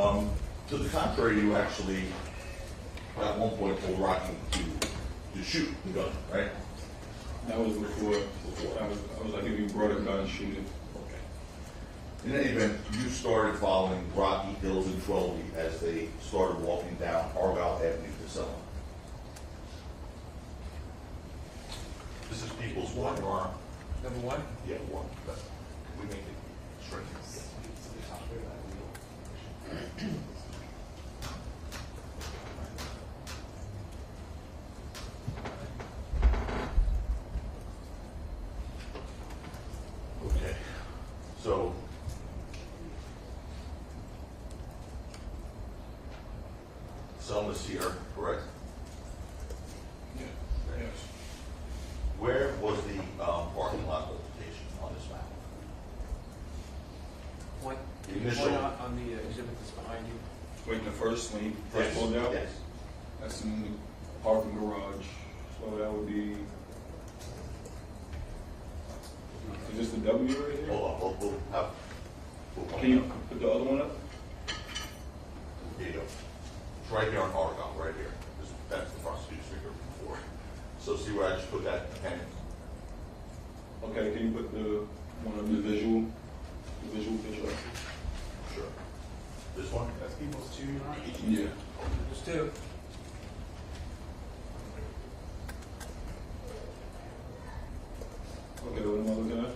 To the contrary, you actually, at one point, told Rocky to shoot the gun, right? That was before. I was like, if you brought a gun, shoot it. Okay. In any event, you started following Rocky, Hills, and Twelby as they started walking down Argyle Avenue to Selma. This is People's One, Your Honor. Number one? Yeah, one. But we make it straight. Okay. So Selma's here, correct? Yeah. Yes. Where was the parking lot location on this map? Point, The can you initial- point out on the exhibit that's behind you? Wait, when you first pulled out? Yes. That's in the parking garage. So that would be. Is this the W right here? Hold on, we'll have. Can you put the other one up? Here you go. It's right here on Argyle, right here. That's the prosecutor's finger before. So see where I just put that pen? Okay, can you put the one of the visual picture up? Sure. This one? That's People's two, Your Honor? Yeah. There's two. Okay, what am I looking at?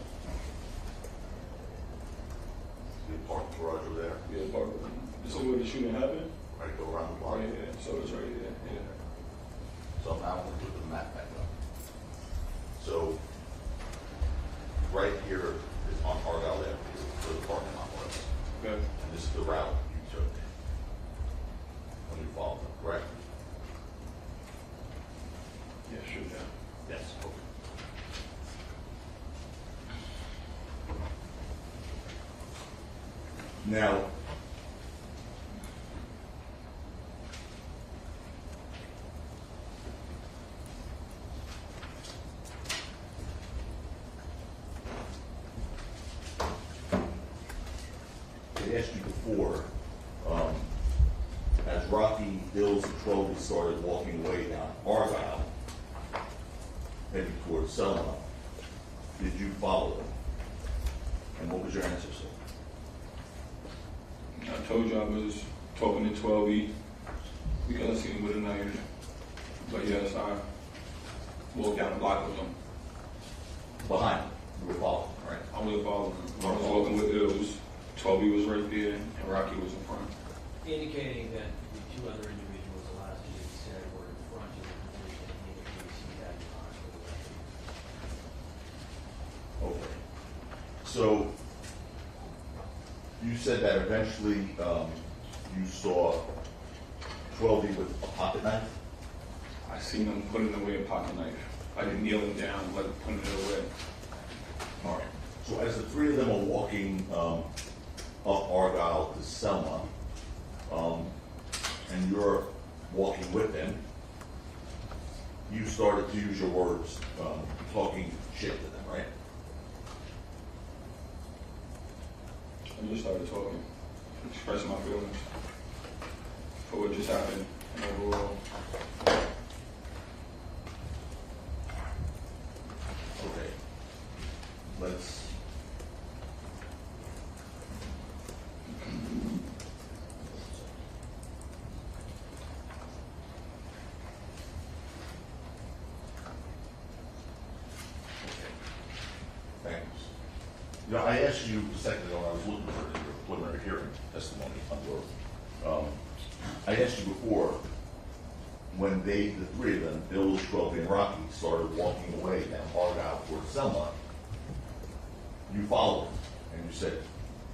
The parking garage over there. Yeah, park. This is where the shooting happened? Right, go around the block. Right here. So it's right here. Yeah. So now I'm going to put the map back up. So right here is on Argyle Avenue, where the parking lot was. Okay. And this is the route you took when you followed them, correct? Yeah, shoot that. Yes. Okay. Now, I asked you before, as Rocky, Hills, and Trolley started walking away down Argyle, heading towards Selma, did you follow them? And what was your answer, sir? I told you I was talking to 12E because I seen him with a knife. But yes, I walked down the block with him. Behind, you were following, right? I was following him. I was walking with Ills. 12E was right there, and Rocky was in front. Indicating that the two other individuals, the last two you said, were in front of the position, indicating you see that in Okay. So, you said that eventually, you saw 12E with a pocket knife? I seen him putting away a pocket knife. I didn't kneel him down, like putting it away. All right. So as the three of them are walking, up Argyle to Selma, and you're walking with them, you started to use your words, talking shit to them, right? I just started talking, expressing my feelings for what just happened and overall. Okay. Let's. Thanks. You know, I asked you a second ago, I was looking for your preliminary hearing testimony on your, I asked you before, when they, the three of them, Bill, Schwelby, and Rocky, started walking away down Argyle towards Selma, you followed them, and you said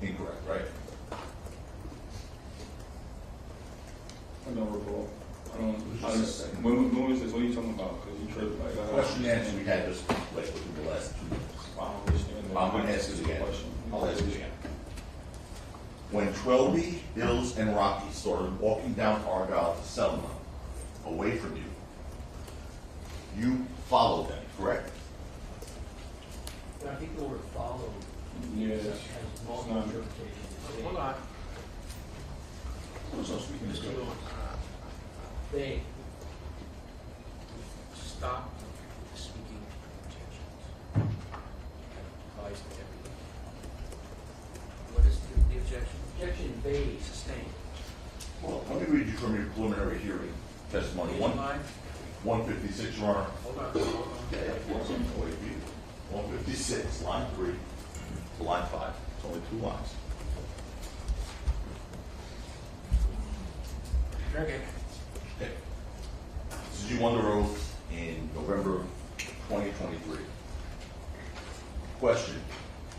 incorrect, right? I don't recall. I don't. was I just a just, second. when was this? What are you talking about? Because you tripped like. Question and answer we had just like within the last 2 minutes. I don't understand that. I'm going to ask it again. Question. I'll ask it again. When Twelby, Bills, and Rocky started walking down Argyle to Selma, away from you, you followed them, correct? But I think the word follow Yeah. has It's multiple not. interpretations. Hold on. Who's not speaking this Mr. way? Lewis, They, stop speaking objections. Applies to everything. What is the objection? objection they, Sustained. Well, let me read you from your preliminary hearing testimony, One line, 156, Your Honor. hold on. Yeah, yeah, 156, line 3 to line 5. It's only 2 lines. Okay. Okay. This is you under oath in November 2023. Question.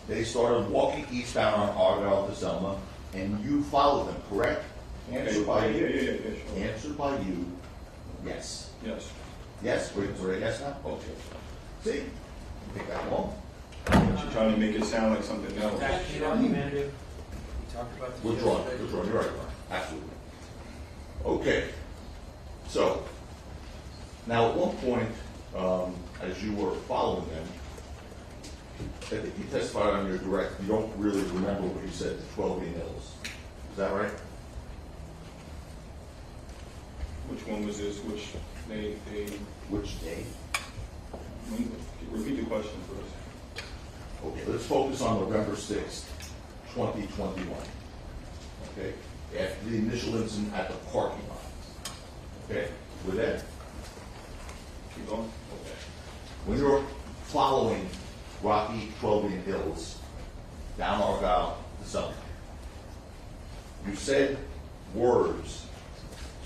They started walking eastbound on Argyle to Selma, and you followed them, correct? Answered by Yeah, you. sure. Answered by you, yes. Yes. Yes? Wait, sorry, yes now? Okay. See? You think that long? She's trying to make it sound like something else. objection argumentative. We talked about this Withdrawn, yesterday. withdrawn, you're right, absolutely. Okay, so, now at one point, as you were following them, I think you testified on your direct, you don't really remember what you said to 12 emails. Is that right? Which one was this? Which they Which day? repeat the question first. Okay, let's focus on November 6th, 2021. Okay, after the initial incident at the parking lot. Okay, with that? Keep going. Okay. When you're following Rocky 12 Hills down Argyle to Selma, you said words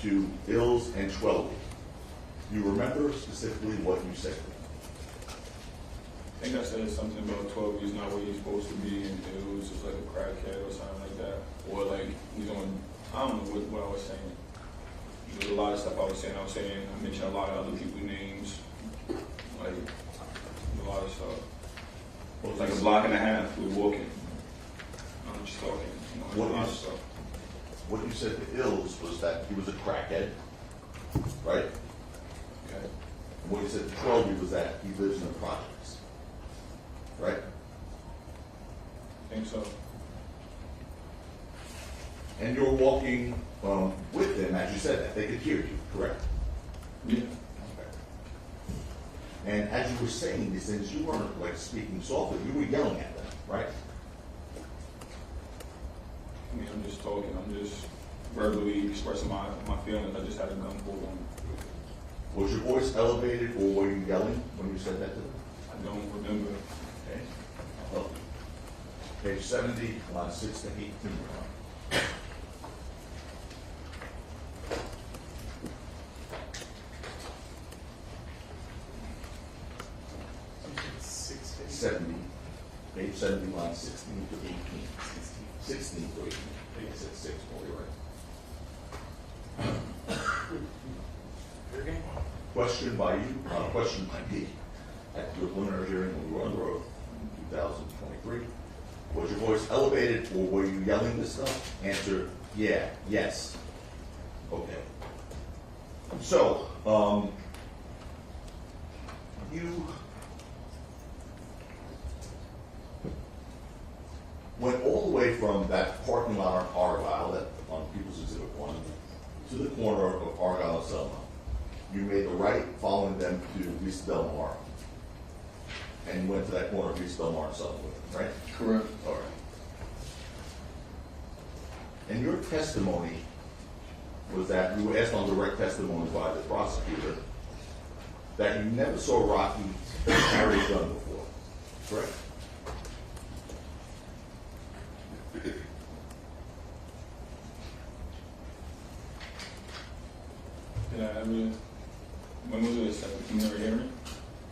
to Ills and Twelby. Do you remember specifically what you said to them? I think I said something about 12 years not where you're supposed to be, and it was just like a crackhead or something like that. Or like, I don't know what I was saying. There was a lot of stuff I was saying. I mentioned a lot of other people's names. Like, a lot of stuff. It was like a block and a half. We were walking. I'm just talking. A What lot of is- stuff. What you said to Ills was that he was a crackhead, right? Okay. And what you said to Twelby was that he lives in the projects, right? I think so. And you're walking with them as you said that. They could hear you, correct? Yeah. Okay. And as you were saying these things, you weren't like speaking softly. You were yelling at them, right? I mean, I'm just talking. I'm just verbally expressing my feelings. I just had a gun pulled on me. Was your voice elevated or were you yelling when you said that to them? I don't remember. Okay. I'll help you. Page 70, line 6 to 18. Six, 70, page 70, line 16 to 18. 16 to 18. I think I said 6, well, you're right. Okay. Question by you, question by me. At your preliminary hearing when you were on the road in 2023, was your voice elevated or were you yelling this stuff? Answer, yeah, yes. Okay. So, you went all the way from that parking lot on Argyle, that on People's Exhibit 1, to the corner of Argyle and Selma. You made the right following them to Vista Del Mar. And you went to that corner of Vista Del Mar and Selma with them, right? Correct. All right. And your testimony was that you were asked on direct testimony by the prosecutor that you never saw Rocky carry a gun before, correct? Did I ever? When was it? Second preliminary hearing?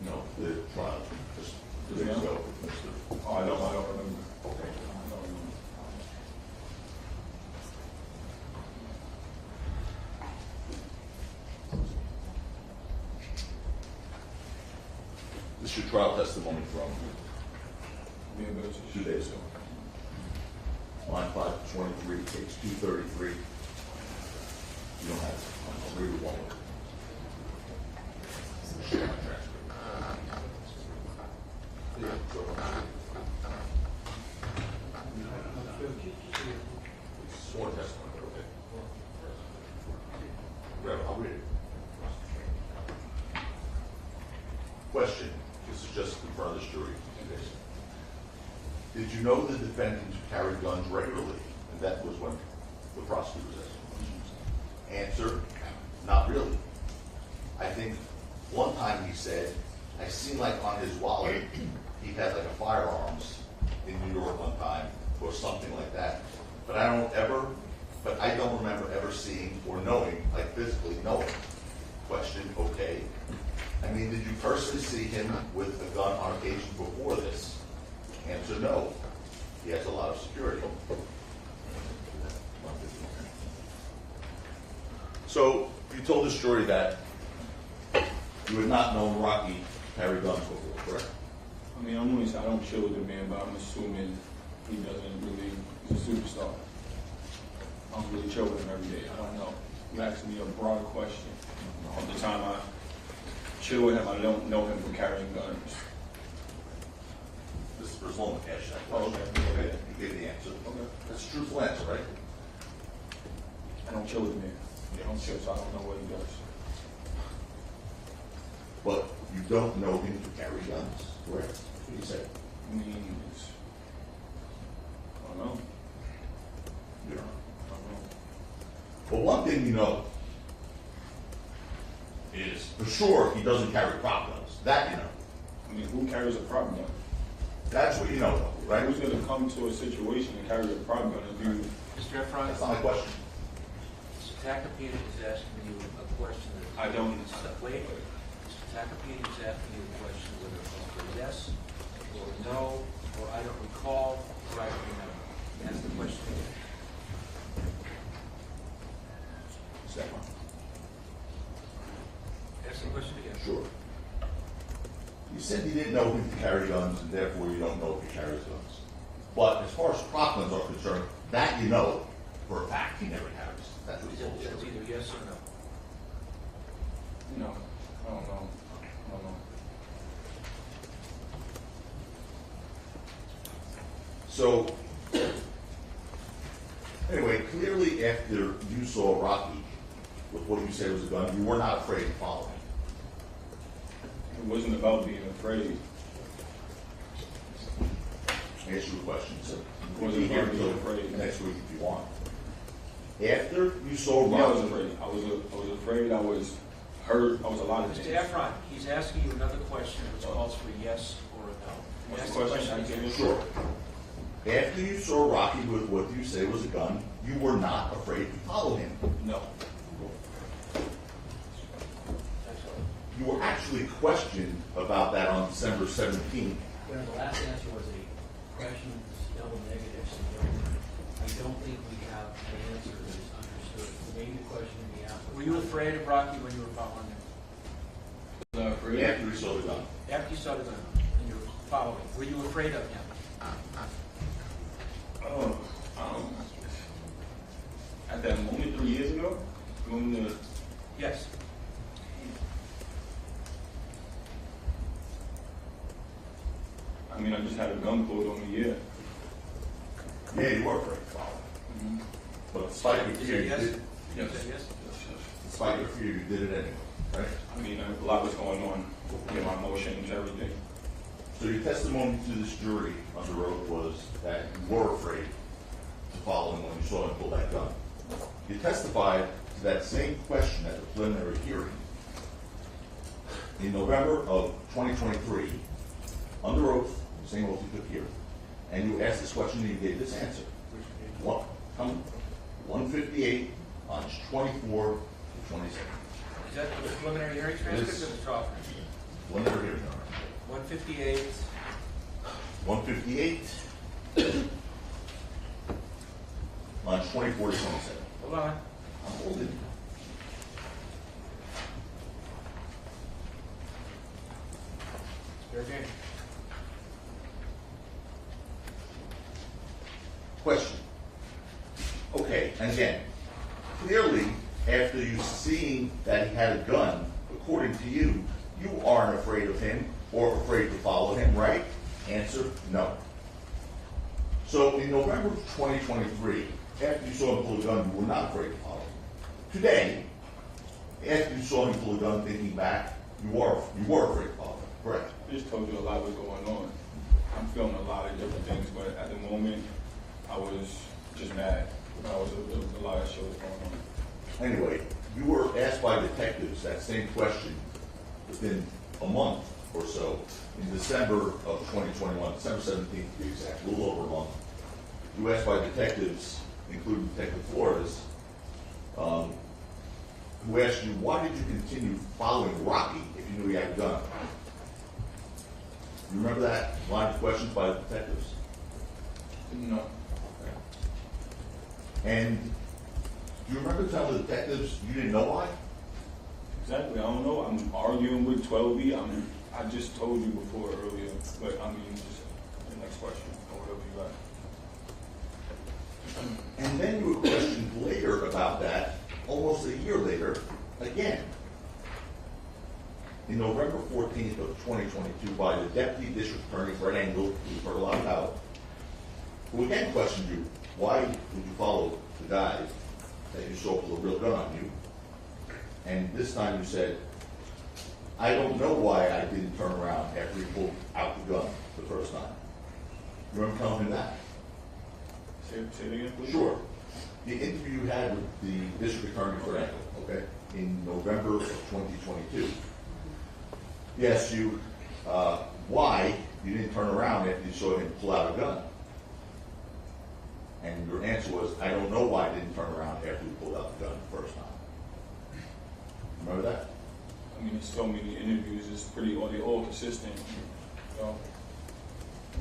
No, the trial, just Just days now? ago. Mr. Oh, I don't remember. Okay. I don't remember. This is your trial testimony from Yeah, but it's 2 days ago. Line 523, page 233. You don't have it. I'll read it one more. Share my transcript. Yeah, go ahead. It's sworn testimony, okay? Question, this is just in front of this jury. Did you know the defendant carried guns regularly? And that was when the prosecutor was asking. Answer, not really. I think one time he said, I seen like on his wallet, he had like a firearms in New York one time, or something like that. But I don't remember ever seeing or knowing, like physically knowing. Question, okay. I mean, did you personally see him with a gun on occasion before this? Answer, no. He has a lot of security. So, you told this jury that you had not known Rocky carry guns before, correct? I mean, I don't chill with the man, but I'm assuming he doesn't really, he's a superstar. I don't really chill with him every day. I don't know. You asked me a broad question. All the time I chill with him, I don't know him for carrying guns. This is for Sloan Cash. Oh, okay. You gave the answer. Okay. That's a truthful answer, right? I don't chill with the man. I don't chill, so I don't know what he does. But you don't know him to carry guns, correct? That's what you said. I mean, I don't know. You don't know. I don't know. But one thing you know is for sure he doesn't carry prop guns. That you know. I mean, who carries a prop gun? That's what you know, though, right? Who's going to come to a situation and carry a prop gun if you... Mr. Efron, That's not my question. Mr. Tacopina is asking you a question that... I don't... Wait, Mr. Tacopina is asking you a question whether it's a yes, or no, or I don't recall, or I don't remember. That's the question again. Second. Ask the question again. Sure. You said you didn't know him to carry guns, and therefore you don't know if he carries guns. But as far as prop guns are concerned, that you know for a fact he never carries. That's what he told you. It's either yes or no. No. I don't know. I don't know. So, anyway, clearly after you saw Rocky with what you said was a gun, you were not afraid to follow him. It wasn't about being afraid. I asked you a question, so you Wasn't can be here about being until afraid. next week if you want. After you saw Yeah, I was Rocky, afraid. I was afraid. I was hurt. I was a lot of Mr. things. Efron, he's asking you another question which calls for yes or a no. What's Ask the question? again. sure. After you saw Rocky with what you say was a gun, you were not afraid to follow him. No. That's all. You were actually questioned about that on December 17th. Well, the last answer was a question, double negative, so I don't think we have an answer that is understood. Maybe the question in the applicant. Were you afraid of Rocky when you were following him? Was I afraid? After you saw the gun. After you saw the gun and you were following, were you afraid of him? Oh, at that moment 3 years ago, when the Yes. I mean, I just had a gun pulled on me. Yeah. Yeah, you were afraid to follow him. But despite your Is fear, it you yes? did. You Yes. said yes? Despite your fear, you did it anyway, right? I mean, a lot was going on in my emotions, everything. So your testimony to this jury under oath was that you were afraid to follow him when you saw him pull that gun. You testified to that same question at the preliminary hearing in November of 2023, under oath, the same oath you took here, and you asked this question and you gave this answer. What? 158 on 24 to 27. Is that the preliminary hearing transcript Yes. or the trial transcript? Preliminary hearing. 158. 158 on 24 to 27. Hold on. I'm holding. Fair game. Question. Okay, and again, clearly, after you seeing that he had a gun, according to you, you aren't afraid of him or afraid to follow him, right? Answer, no. So in November of 2023, after you saw him pull a gun, you were not afraid to follow him. Today, after you saw him pull a gun, thinking back, you were afraid to follow him. Correct. I just told you a lot was going on. I'm feeling a lot of different things, but at the moment, I was just mad. A lot of shit was going on. Anyway, you were asked by detectives that same question within a month or so in December of 2021, December 17th to be exact, a little over a month. You were asked by detectives, including Detective Flores, who asked you, why did you continue following Rocky if you knew he had a gun? You remember that line of questions by the detectives? No. And do you remember telling the detectives you didn't know why? Exactly. I don't know. I'm arguing with 12B. I just told you before earlier, but I mean, just the next question or whatever you got. And then you were questioned later about that, almost a year later, again. In November 14th of 2022 by the Deputy District Attorney Fred Engel, who's heard a lot about, who again questioned you, why would you follow the guy that you saw with a real gun on you? And this time you said, I don't know why I didn't turn around after he pulled out the gun the first time. You remember telling him that? Say it again, please. Sure. The interview you had with the District Attorney Fred Engel, okay, in November of 2022. He asked you why you didn't turn around after you saw him pull out a gun. And your answer was, I don't know why I didn't turn around after he pulled out the gun the first time. Remember that? I mean, there's so many interviews. It's pretty, they're all consistent. So,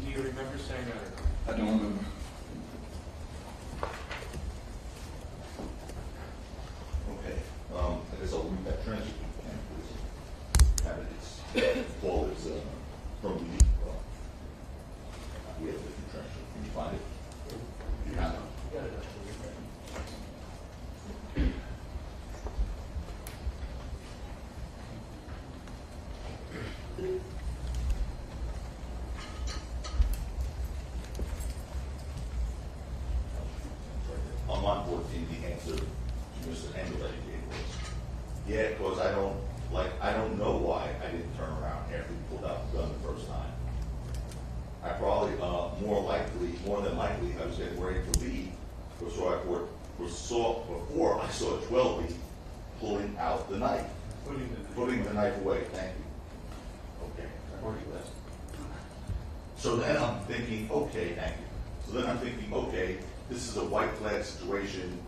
Do you remember saying that or not? I don't remember. Okay. I guess I'll read that transcript again, please. Have it, it's, Paul, it's from the, we have a different transcript. Can you find it? You have it? You got it. On line 14, the answer to Mr. Engel that he gave was, yeah, because I don't know why I didn't turn around after he pulled out the gun the first time. I probably, more than likely, I was getting ready to leave, before I saw 12B pulling out the knife, putting the knife away. Thank you. Okay. So then I'm thinking, okay, thank you. So then I'm thinking, okay, this is a white flag situation.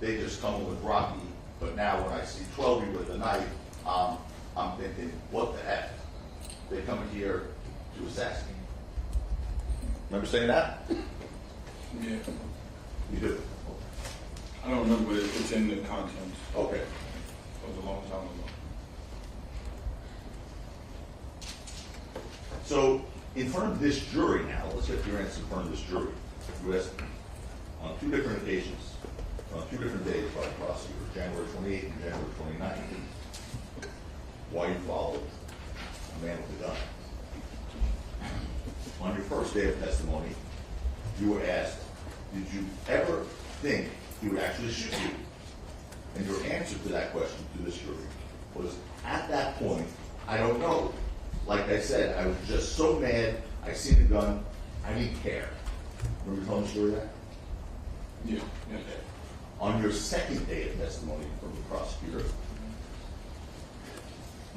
They just come in with Rocky, but now when I see 12B with a knife, I'm thinking, what the heck? They come in here to assassinate. Remember saying that? Yeah. You do? I don't remember, but it's in the contents. Okay. It was a long time ago. So, in front of this jury now, let's get your answer in front of this jury. You asked on two different occasions, on two different days by the prosecutor, January 28th and January 29th, why you followed a man with a gun. On your first day of testimony, you were asked, did you ever think he would actually shoot you? And your answer to that question to this jury was, at that point, I don't know. Like I said, I was just so mad, I seen the gun, I didn't care. Remember telling the story that? Yeah. Yeah. Okay. On your second day of testimony from the prosecutor,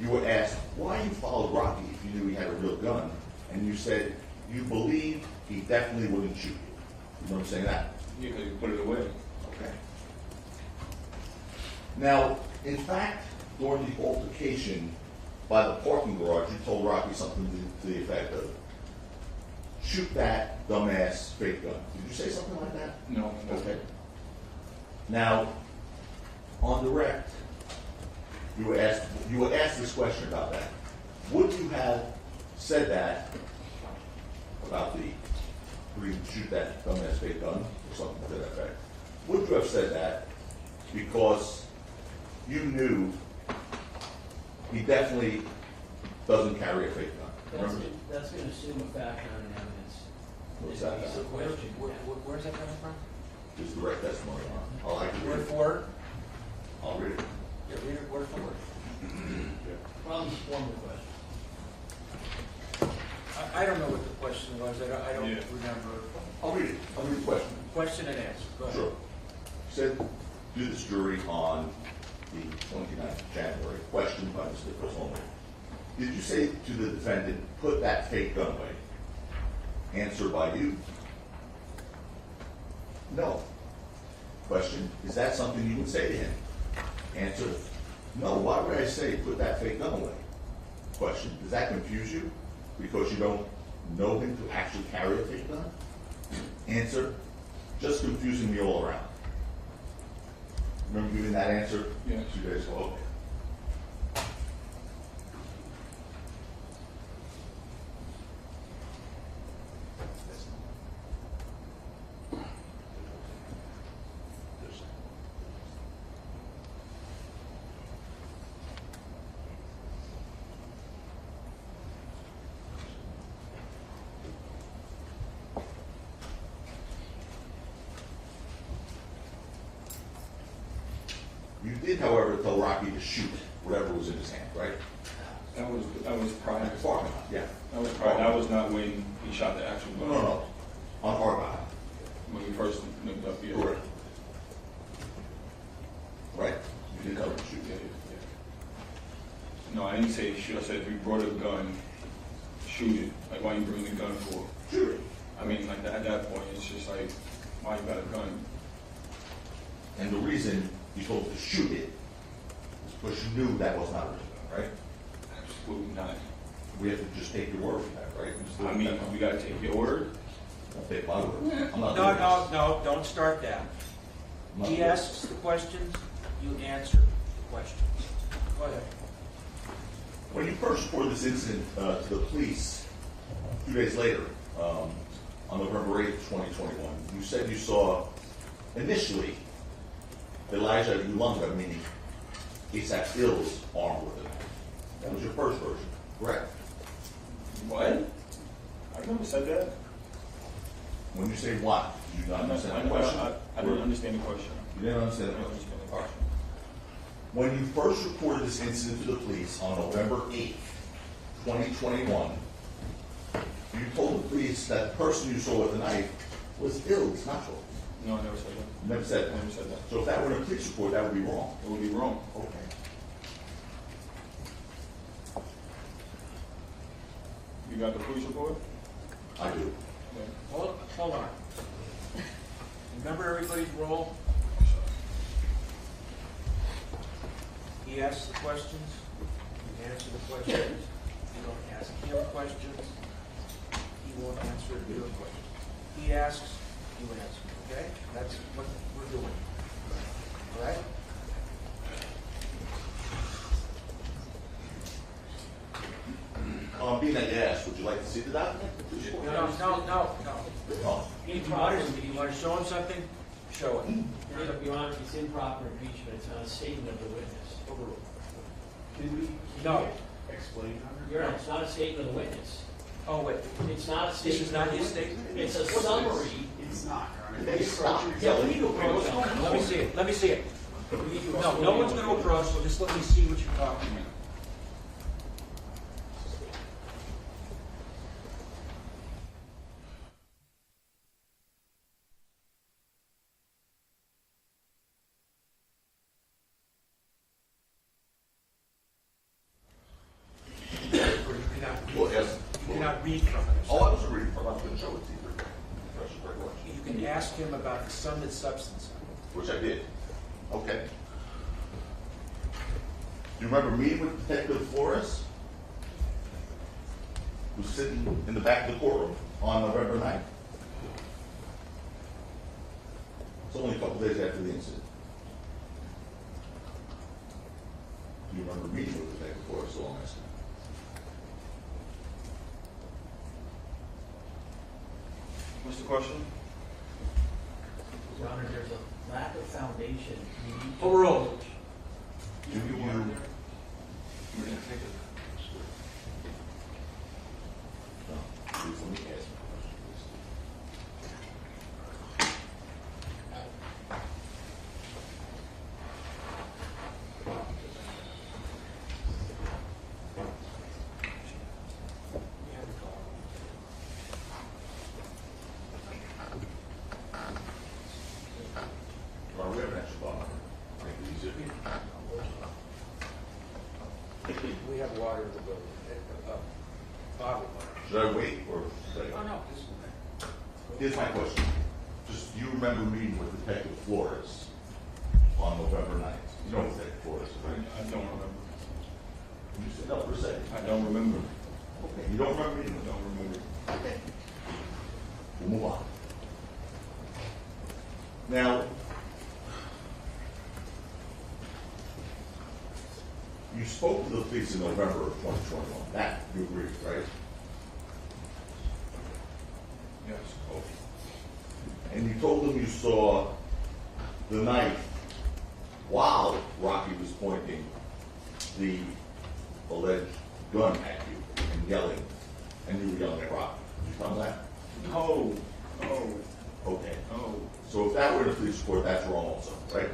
you were asked why you followed Rocky if you knew he had a real gun, and you said you believed he definitely wouldn't shoot you. You remember saying that? Yeah, because you put it away. Okay. Now, in fact, during the altercation by the parking garage, you told Rocky something to the effect of, shoot that dumbass fake gun. Did you say something like that? No. Okay. Now, on direct, you were asked this question about that. Would you have said that about the shoot that dumbass fake gun or something to that effect? Would you have said that because you knew he definitely doesn't carry a fake gun? Remember? That's going to assume a fact on an evidence. What's that? It's a question. Where's that coming from? Just direct testimony on. I'll actually read Word it. for word? I'll read it. Yeah, read it word for word. Problem form the question. I don't know what the question was, I don't Yeah. remember. I'll read it. I'll read the question. Question and answer, go ahead. Sure. Said to this jury on the 29th of January, questioned by Mr. Costello, did you say to the defendant, put that fake gun away? Answer by you. No. Question, is that something you would say to him? Answer, no, why would I say put that fake gun away? Question, does that confuse you? Because you don't know him to actually carry a fake gun? Answer, just confusing me all around. Remember giving that answer? Yeah. 2 days ago, okay. You did, however, tell Rocky to shoot whatever was in his hand, right? That was prior. At the parking lot, yeah. That was prior. That was not when he shot the actual gun. No. On Argyle. When we first linked up here. Correct. Right? You did tell him to shoot. Yeah. No, I didn't say shoot. I said if you brought a gun, shoot it. Like, why you bring the gun for? Shoot it. I mean, like, at that point, it's just like, why you got a gun? And the reason you told him to shoot it is because you knew that was not a real gun, right? Absolutely not. We have to just take your word for that, right? I mean, we gotta take your word. Don't take my word. I'm not No, doing no, this. no, don't start that. I'm not He doing asks the questions, you answer the questions. Go ahead. When you first reported this incident to the police 2 days later, on November 8th, 2021, you said you saw initially Elijah Ulunga, meaning ASAP Ills, armed with a knife. That was your first version, correct? What? I never said that. When you say what, did you not understand the question? I didn't understand the question. You didn't understand I the didn't question? understand the All right. question. When you first reported this incident to the police on November 8th, 2021, you told the police that the person you saw with the knife was Ills, not yours. No, I never said that. You never said I never that. said that. So if that were in a police report, that would be wrong. It would be wrong. Okay. You got the police report? I do. Okay. Hold on. Remember everybody's role? He asks the questions, you answer the questions. You don't ask him questions, he won't answer your questions. He asks, you answer, okay? That's what we're doing. All right? Being that you asked, would you like to see the document? No. Oh, You want to show him something? Show it. Your Honor, it's improper impeachment, it's not a statement of the witness. Overruled. Did we? No. Explain. Your Honor, it's not a statement of the witness. Oh, wait. It's not a This statement. is not his statement? It's a summary. It's not, Your Honor. They stop. Yeah, we need to approach it. Let me see it. No one's going to approach, so just let me see what you're talking about. Well, yes. You cannot read from it. Oh, I wasn't reading from it. I was going to show it to you. Fresh recollection. You can ask him about the sum and substance. Which I did. Okay. Do you remember meeting with Detective Flores? Who's sitting in the back of the courtroom on November 9th? It's only a couple days after the incident. Do you remember meeting with Detective Flores? So I'm asking. What's the question? Your Honor, there's a lack of foundation. We need to- Overruled. Do you? No, please let me ask you a question, please. Should I wait or should Oh, I? no, this, Here's my question. Just, do you remember meeting with Detective Flores on November 9th? You know Detective Flores, right? I don't remember. Can you stand up for a second? I don't remember. Okay, you don't remember meeting I with him? don't remember. Okay. We'll move on. Now, you spoke to the police in November of 2021. That you agree, right? Yes. Okay. And you told them you saw the knife while Rocky was pointing the alleged gun at you and yelling, and you were yelling at Rocky. Did you tell them that? No, no, Okay. no. So if that were in a police report, that's wrong also, right?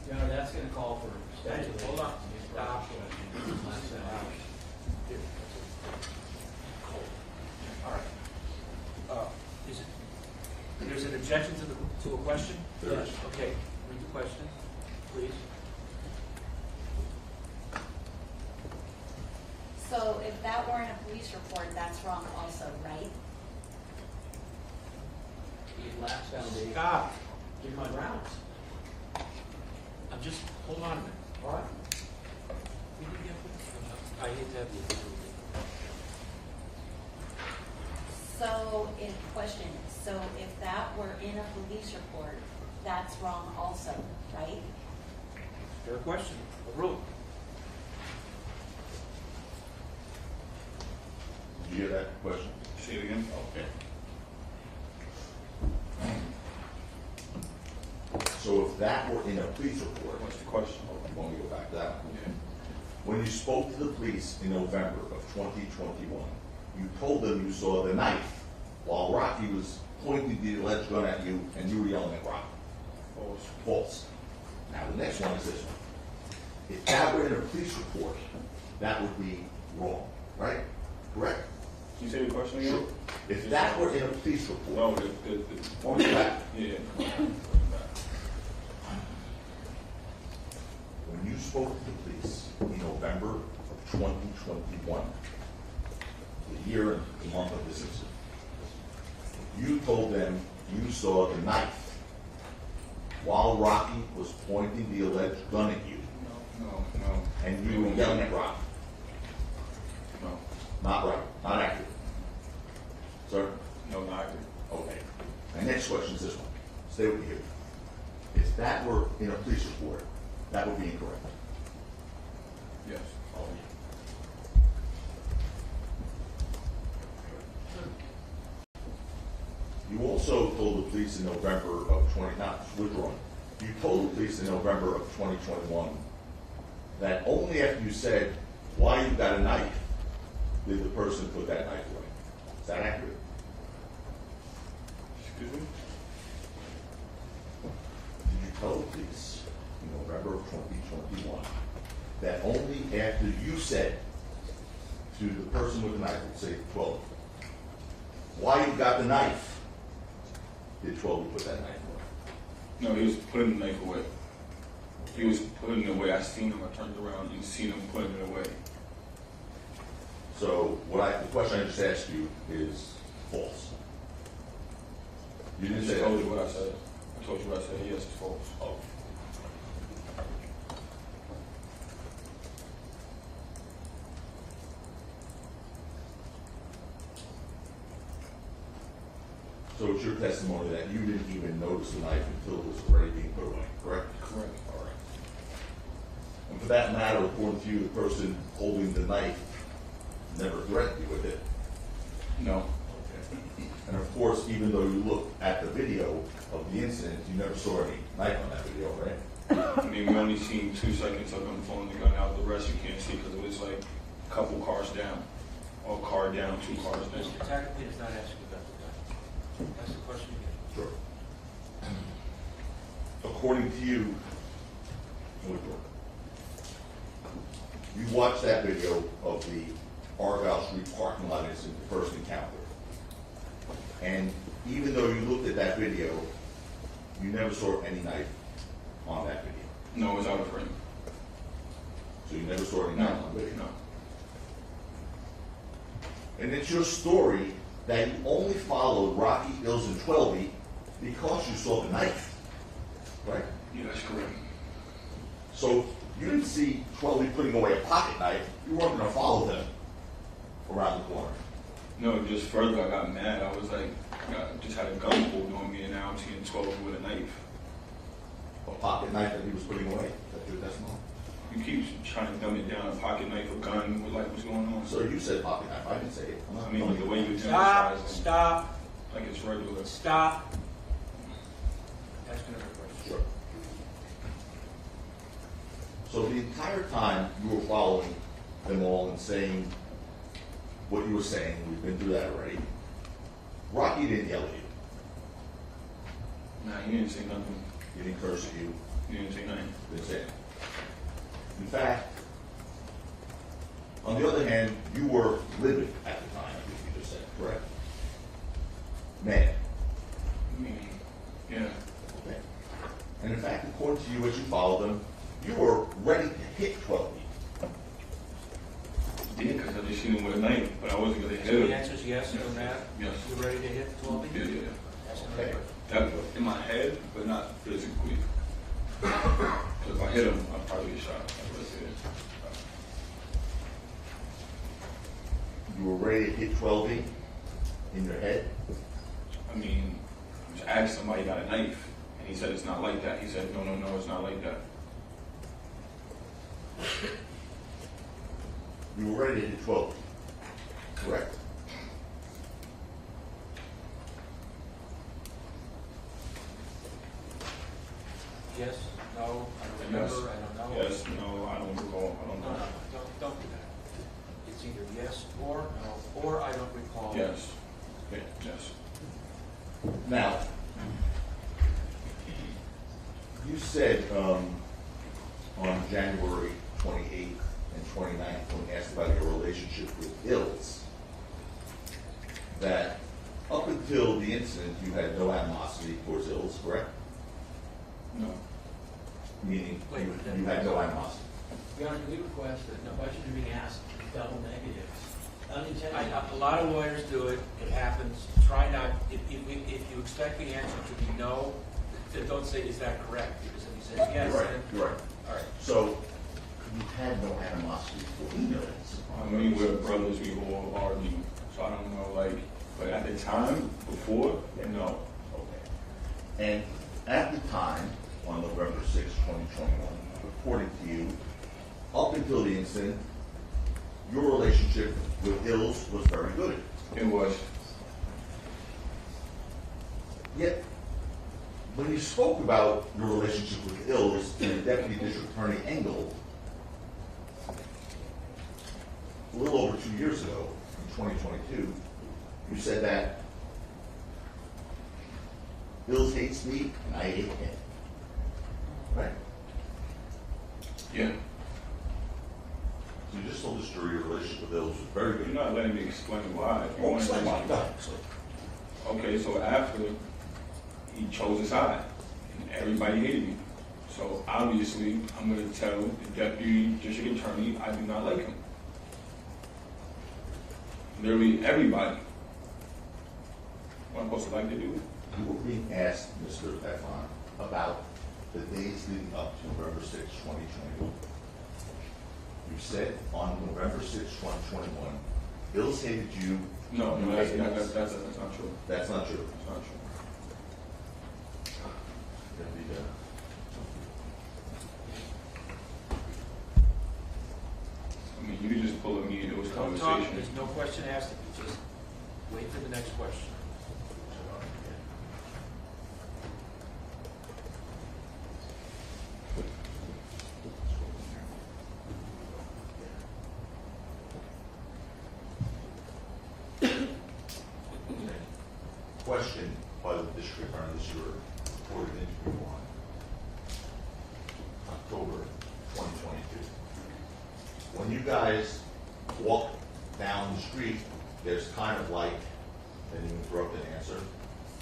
You know, that's gonna call for speculation. Hold on. Stop. all right. Is it, there's an objection to a question? There is. Okay, read the question, please. So if that weren't a police report, that's wrong also, right? The last foundation. Stop. Give my rounds. I'm just, hold on a minute. All right. I hate to have you. So, question, so if that were in a police report, that's wrong also, right? Fair question, overruled. Did you hear that question? Say it again. Okay. So if that were in a police report, What's the question? you want me to go back to that? Yeah. When you spoke to the police in November of 2021, you told them you saw the knife while Rocky was pointing the alleged gun at you and you were yelling at Rocky. False. False. Now, the next one is this one. If that were in a police report, that would be wrong, right? Correct? Can you say the question again? Sure. If that were in a police report, No, on the back, yeah. when you spoke to the police in November of 2021, the year and the month of this incident, you told them you saw the knife while Rocky was pointing the alleged gun at you, No. and you were yelling at Rocky. No. Not right, not accurate. Sir? No, not accurate. Okay. My next question is this one. Stay with me here. If that were in a police report, that would be incorrect. Yes. You also told the police in November of you told the police in November of 2021 that only after you said why you got a knife did the person put that knife away. Is that accurate? Excuse me? Did you tell the police in November of 2021 that only after you said to the person with the knife, say 12, why you got the knife, did 12 put that knife away? No, he was putting the knife away. He was putting it away. I seen him. I turned around and seen him putting it away. So the question I just asked you is false. You I didn't just say told that. you what I said. I told you what I said. Yes, it's false. Oh. So it's your testimony that you didn't even notice the knife until it was already being put away, correct? Correct. All right. And for that matter, according to you, the person holding the knife never threatened you with it. No. Okay. And of course, even though you looked at the video of the incident, you never saw any knife on that video, right? I mean, we only seen 2 seconds of him pulling the gun out. The rest you can't see because it was like a couple cars down. Or a car down, 2 cars down. Mr. Tackley is not asking about the gun. That's the question again. Sure. According to you, you watched that video of the Argyle Street parking lot incident, the first encounter. And even though you looked at that video, you never saw any knife on that video. No, it was out of frame. So you never saw any knife on the video? No. And it's your story that you only followed Rocky, Ills, and 12 because you saw the knife, right? Yeah, that's correct. So you didn't see 12 putting away a pocket knife. You weren't going to follow them around the corner. No, just further, I got mad. I was like, I just had a gun pulled on me, and now I'm seeing 12 with a knife. A pocket knife that he was putting away. That's your testimony. You keep trying to dumb it down, a pocket knife, a gun, like what's going on? So you said pocket knife. I didn't say it. I'm not I mean, telling the you. way you Stop, emphasize it, stop, like it's regular. stop. Ask another question. Sure. So the entire time you were following them all and saying what you were saying, we've been through that already. Rocky didn't yell at you. Nah, he didn't say nothing. He didn't curse at you. He didn't say nothing. Didn't say anything. In fact, on the other hand, you were livid at the time, I think you just said, correct? Mad. I mean, yeah. Okay. And in fact, according to you, as you followed them, you were ready to hit 12. I did because I just seen him with a knife, but I wasn't going to So hit the him. answer is yes, no matter? Yes. You ready to hit the 12? Yeah, yeah. Ask another Okay. question. That in my head, but not physically. Because if I hit him, I'd probably get shot. That's what I said. You were ready to hit 12 in your head. I mean, I just asked somebody got a knife, and he said it's not like that. He said, no, no, no, it's not like that. You were ready to hit 12, correct? Yes, no, I don't Yes. remember, I don't know. Yes, no, I don't recall. I don't No, no, know. don't do that. It's either yes or no, or I don't recall. Yes, Okay. yes. Now, you said on January 28th and 29th, when asked about your relationship with Ills, that up until the incident, you had no animosity towards Ills, correct? No. Meaning, Wait, you had no animosity. Your Honor, we request that no questions are being asked, double negatives. A lot of lawyers do it, it happens, try not, if you expect the answer to be no, then don't say, is that correct? Because if you say yes, You're right, then, you're right. all right. So, you had no animosity for Ills. I mean, we're brothers, we all argue. So I don't know, like, but at the time, before, no. Okay. And at the time, on November 6, 2021, according to you, up until the incident, your relationship with Ills was very good. It was. Yet, when you spoke about your relationship with Ills in a Deputy District Attorney angle, a little over 2 years ago, in 2022, you said that Ills hates me and I hate him. Right? Yeah. So you just told this jury your relationship with Ills was very You're good. not letting me explain why. If you Oh, want to explain why. know. Go ahead. So, Okay, so after he chose a side, and everybody hated me. So obviously, I'm going to tell the deputy district attorney I do not like him. Literally everybody. What I'm supposed to like to do? you were being asked, Mr. Efron, about the days leading up to November 6, 2021. You said on November 6, 2021, Ills hated you. No, you no, that's hated not, us. that's not true. That's not true. That's not true. Deputy, I mean, you could just pull a me into this Don't talk, conversation. there's no question asked of you, just wait for the next question. Question by the district attorney this year reported interview on October 2022. When you guys walk down the street, there's kind of like, then you interrupt and answer,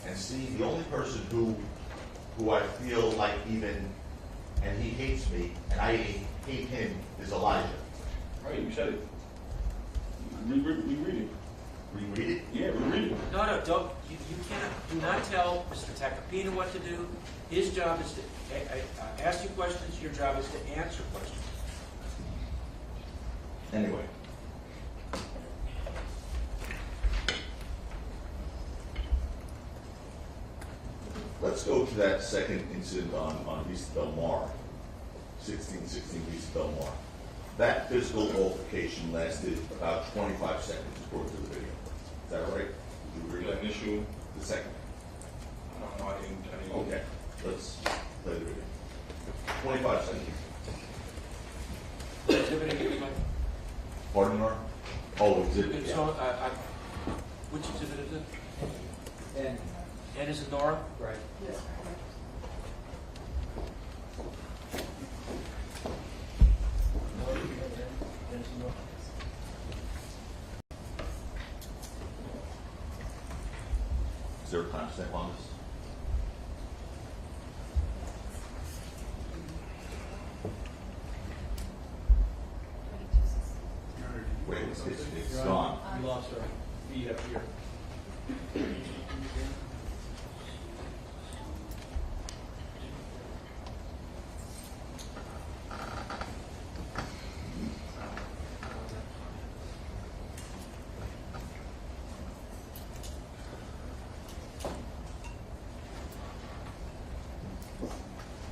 and see the only person who I feel like even, and he hates me, and I hate him, is Elijah. Right, you said it. Reread it. Reread it? Yeah, read it. No, don't, you cannot, do not tell Mr. Tacopina what to do. His job is to ask you questions, your job is to answer questions. Anyway. Let's go to that second incident on East Del Mar, 1616 East Del Mar. That physical altercation lasted about 25 seconds according to the video. Is that right? Would you agree? The initial, The second. I didn't. Okay, let's play the video. 25 seconds. Exhibit A, Mike? Pardon, Mark? Oh, exhibit. It's Yeah. on, which exhibit is it? And, N is in Nora? right. Is there a timestamp on this? Wait, it's gone. We lost our feed up here.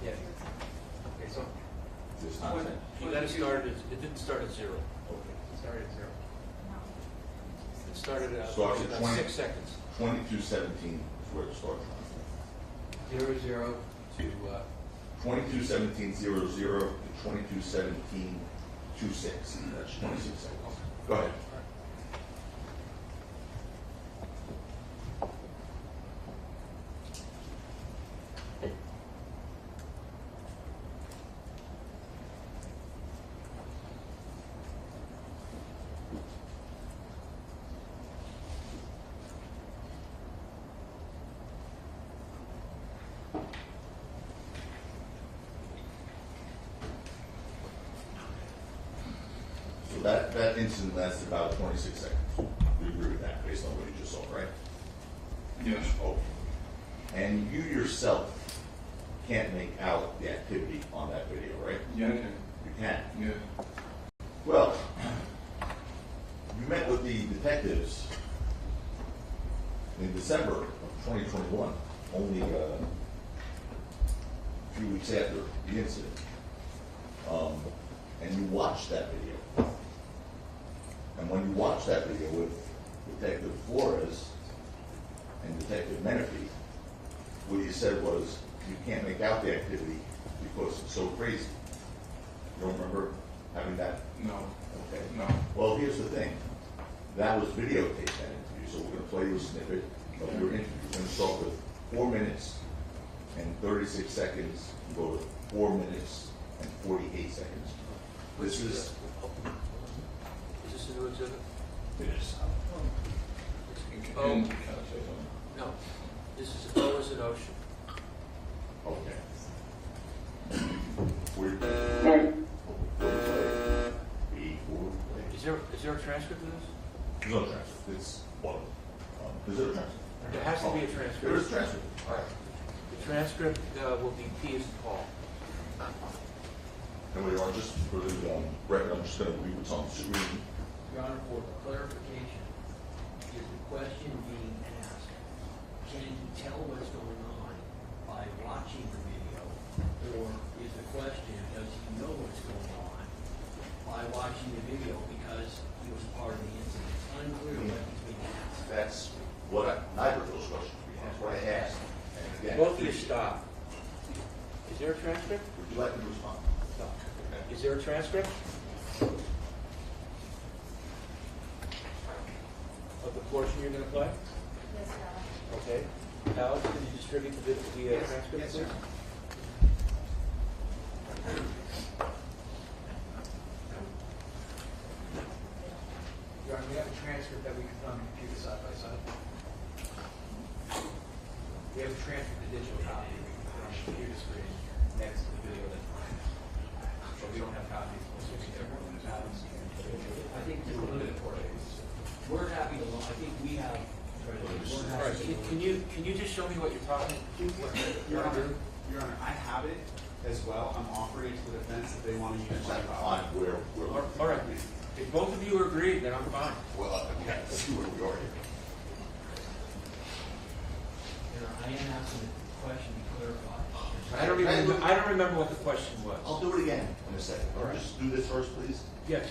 Yeah. Okay, so This timestamp? You got to start it didn't start at 0. started at 0. It started at Starts at about 20. 6 seconds. 2217 is where it starts. 0 to 2217.00 to 2217.26. That's 26 seconds. Go ahead. So that incident lasted about 26 seconds. We agree with that based on what you just saw, right? Yes. Okay. And you yourself can't make out the activity on that video, right? Yeah, I can. You can. Yeah. Well, you met with the detectives in December of 2021, only a few weeks after the incident. And you watched that video. And when you watched that video with Detective Flores and Detective Menifee, what you said was, you can't make out the activity because it's so crazy. You don't remember having that? No. Okay. No. Well, here's the thing. That was videotaped, that interview, so we're gonna play you a snippet of your interview. We're gonna start with 4 minutes and 36 seconds, and go to 4 minutes and 48 seconds. This is, Is this a new exhibit? it is. Oh. Can I say something? No. This is O as an ocean. Okay. We're, Is there a transcript of this? there's no transcript, it's one of them. Is there a transcript? There has to be a transcript. There is a transcript. All right. The transcript will be P as in Paul. And we are, just for the record, I'm just gonna read what's on the screen. Your Honor, for clarification, is the question being asked, can he tell what's going on by watching the video? Or is the question, does he know what's going on by watching the video because he was part of the incident? It's unclear what he's being asked. That's what neither of those questions we asked, what I asked. And again, Both of you stop. Is there a transcript? would you like me to respond? No. Is there a transcript? Of the portion you're going to play? Yes, Your Honor. Okay. Alex, can you distribute the transcript, Yes, sir. please? Your Honor, we have a transcript that we can put on the computer side by side. We have a transcript, a digital copy we can put on the computer screen next to the video that. But we don't have copies. I think it's a limited for it. we're happy to, I think we have, we're All right, happy to. can you just show me what you're talking? Your Honor, I have it as well. I'm offering it to the defense if they want to use my Fine, file. we're. All right, if both of you are agreed, then I'm fine. Well, okay, let's see where we are here. I am asking the question to clarify. I don't remember what the question was. I'll do it again in a second. All right. Just do this first, please. Yes.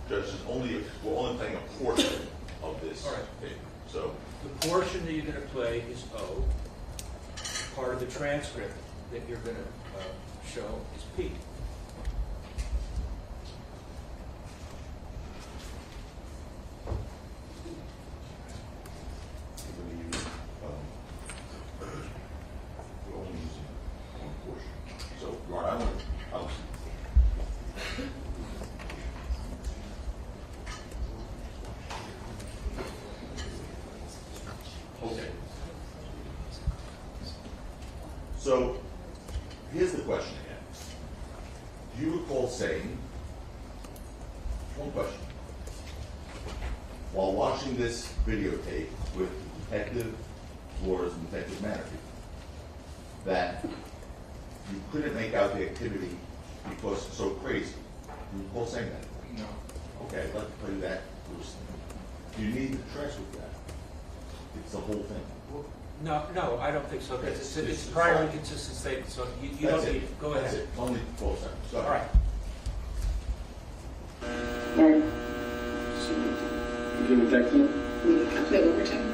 Judge, we're only playing a portion of this. All right. tape. So, The portion that you're going to play is O. Part of the transcript that you're going to show is P. we're going to use, we're only using one portion. So, Your Honor, I'll okay. So, here's the question again. Do you recall saying, one question, while watching this videotape with Detective Flores and Detective Manatee, that you couldn't make out the activity because it's so crazy? Do you recall saying that? No. Okay, I'd like to play that first. Do you need the transcript of that? It's the whole thing. No, I don't think so. Okay, It's it's prior fine. inconsistent statement, so you That's don't it. need it. Go That's ahead. it. Only 12 seconds. Go All ahead. right. Alright. So, you good with that clip? Yeah, I play overtime.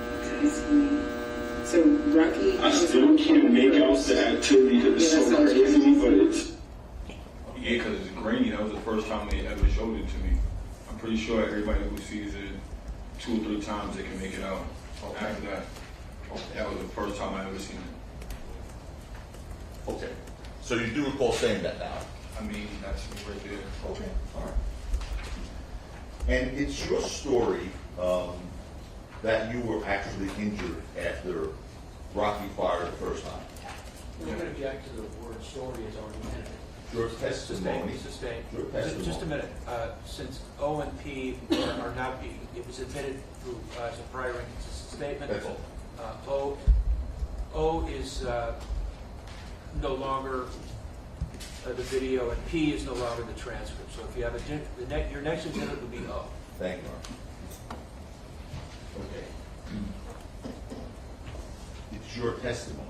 So, Rocky. I still can't make out the activity because it's so crazy, but it's. Yeah, because it's grainy. That was the first time they ever showed it to me. I'm pretty sure everybody who sees it 2 or 3 times, they can make it out. Okay. After that, that was the first time I ever seen it. Okay. So you do recall saying that now? I mean, that's right there. Okay. All right. And it's your story that you were actually injured after Rocky fired the first time. We're going to object to the word story as argumentative. Your testimony. Sustained. Your testimony. Just a minute. Since O and P are now being, it was admitted through as a prior inconsistent statement. That's all. O is no longer the video, and P is no longer the transcript. So if you have your next exhibit would be O. Thank you. Okay. It's your testimony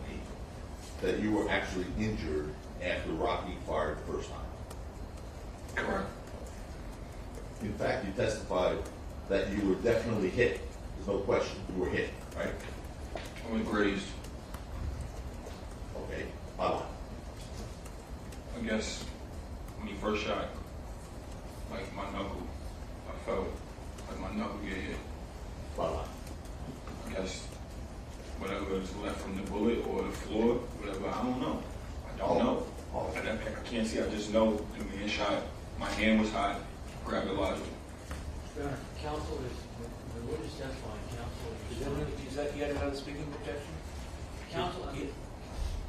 that you were actually injured after Rocky fired the first time. Correct. In fact, you testified that you were definitely hit. There's no question. You were hit, right? I was grazed. Okay. Bye-bye. I guess when he first shot, like my knuckle, I felt like my knuckle get hit. Bye-bye. I guess whatever is left from the bullet or the floor, whatever, I don't know. I don't know. Oh. I can't see, I just know the man shot, my hand was hot, grabbed the logic. Your Honor, counsel is, the witness testifying, counsel is. You had another speaking objection?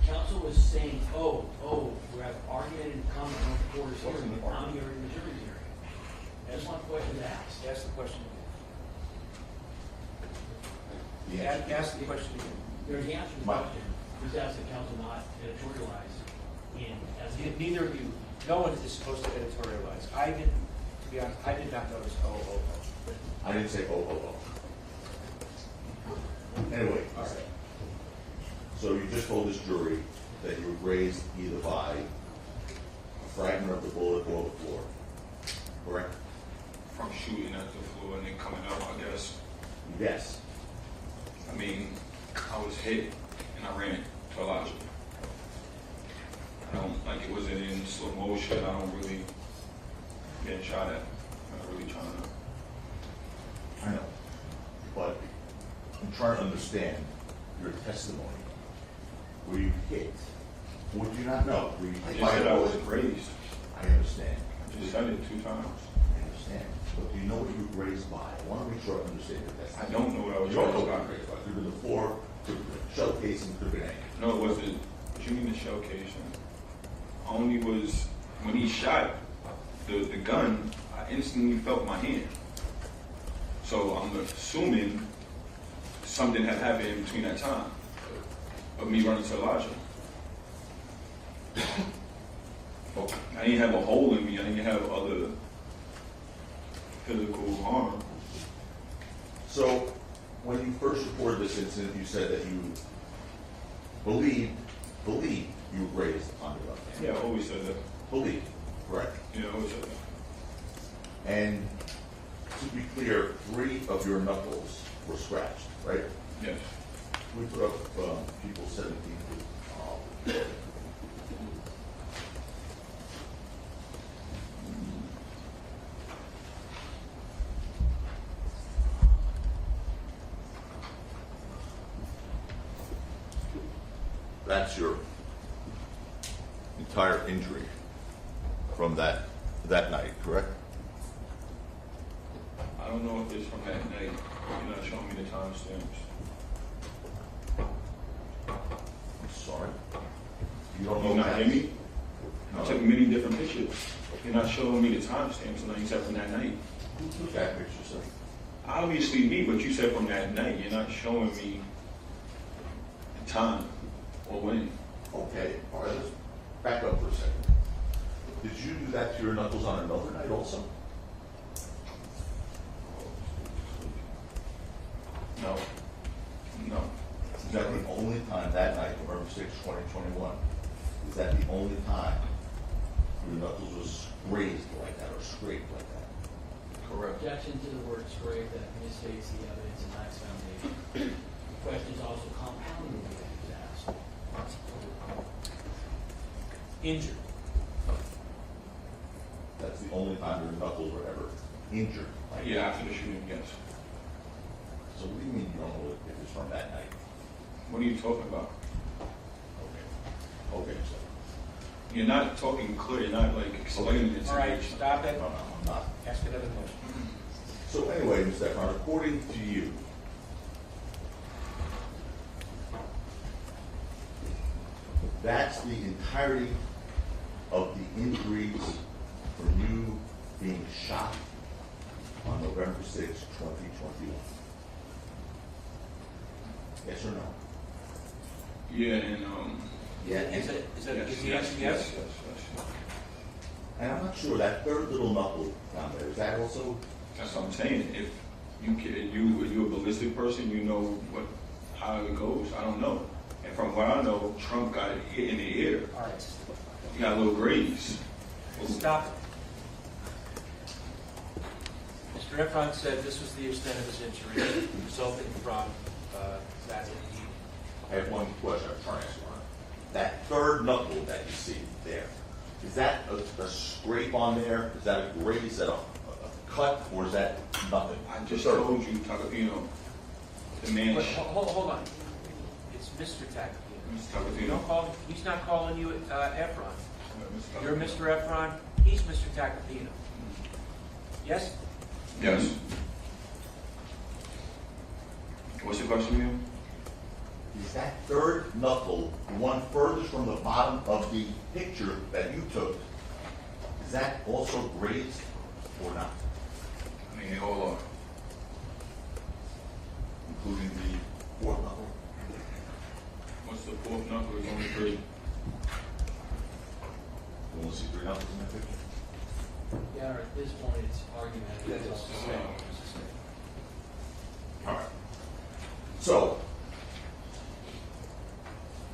Counsel was saying, we're having argument and comment on the court's hearing, I'm hearing the jury's hearing. That's one question to ask. Ask the question The again. answer- Ask the question again. There's the answer to the Mike. question. Just ask the counsel not editorialize in, as Neither of you, no one is supposed to editorialize. To be honest, I did not notice O. I didn't say Anyway, all right. So you just told this jury that you were grazed either by a fragment of the bullet or the floor, correct? From shooting at the floor and then coming up, I guess. Yes. I mean, hit, and I ran to Elijah. I don't, like, it wasn't in slow motion. I don't really get shot at. I'm not really trying to. I know, but I'm trying to understand your testimony. Were you hit? Would you not know? Were you I hit just by said a I was bullet? grazed. I understand. I just said it 2 times. I understand. But do you know what you were grazed by? I want to make sure I understand your I testimony. don't know what I was You don't know grazed what by. you were grazed by. Could have been the floor, could have been a shell casing, could have been anything. No, it wasn't. What you mean the shell casing? Only was when he shot the gun, I instantly felt my hand. So I'm assuming something had happened in between that time of me running to Elijah. I didn't have a hole in me. I didn't have other physical harm. So, when you first reported this incident, you said that you believed you were grazed on your left hand. Yeah, I always said that. Believed, correct. Yeah, I always said that. And to be clear, 3 of your knuckles were scratched, right? Yes. We put up people 17 feet. That's your entire injury from that night, correct? I don't know if it's from that night. You're not showing me the timestamps. I'm sorry. You don't know You not that? hear me? No. I took many different pictures. You're not showing me the timestamps, and you said from that night. Who took that picture, sir? Obviously me, but you said from that night. You're not showing me the time or when. Okay, all right, let's back up for a second. Did you do that to your knuckles on another night also? No. No. Is that the only time that night, November 6, 2021, is that the only time your knuckles was grazed like that or scraped like that? Correct. Objection to the word scrape that misstates the evidence in Max Foundation. The question is also compounded when it was asked. Injured. That's the only time your knuckles were ever injured like that? Yeah, after the shooting, yes. So what do you mean you don't know if it's from that night? What are you talking about? Okay, so, You're not talking clear. You're not like explaining it to All right, me. stop it. no, I'm not. Ask another question. So anyway, Mr. Efron, according to you, that's the entirety of the injuries from you being shot on November 6, 2021. Yes or no? Yeah, and Yeah. Is it, yes, the yes, answer yes, yes? yes. And I'm not sure, that third little knuckle down there, is that also? That's what I'm saying. If you're a ballistic person, you know how it goes. I don't know. And from what I know, Trump got hit in the ear. All right. He got a little graze. Stop it. Mr. Efron said this was the extent of his injury resulting from that he. I have one question I'm trying to ask you. That third knuckle that you see there, is that a scrape on there? Is that a graze? Is that a cut? Or is that nothing? I just The third told one. you, Tacopino, the man. But hold on. It's Mr. Tacopino. Mr. You don't Tacopino. call, he's not calling you Efron. Mr. You're Tacopino. Mr. Efron, he's Mr. Tacopino. Yes? Yes. What's the question, ma'am? Is that third knuckle, the one furthest from the bottom of the picture that you took, is that also grazed or not? I mean, they all are. Including the fourth knuckle? What's the fourth knuckle? There's only 3. You want to see 3 knuckles in that picture? Yeah, at this point, it's argumentative. It's the same. All right. So,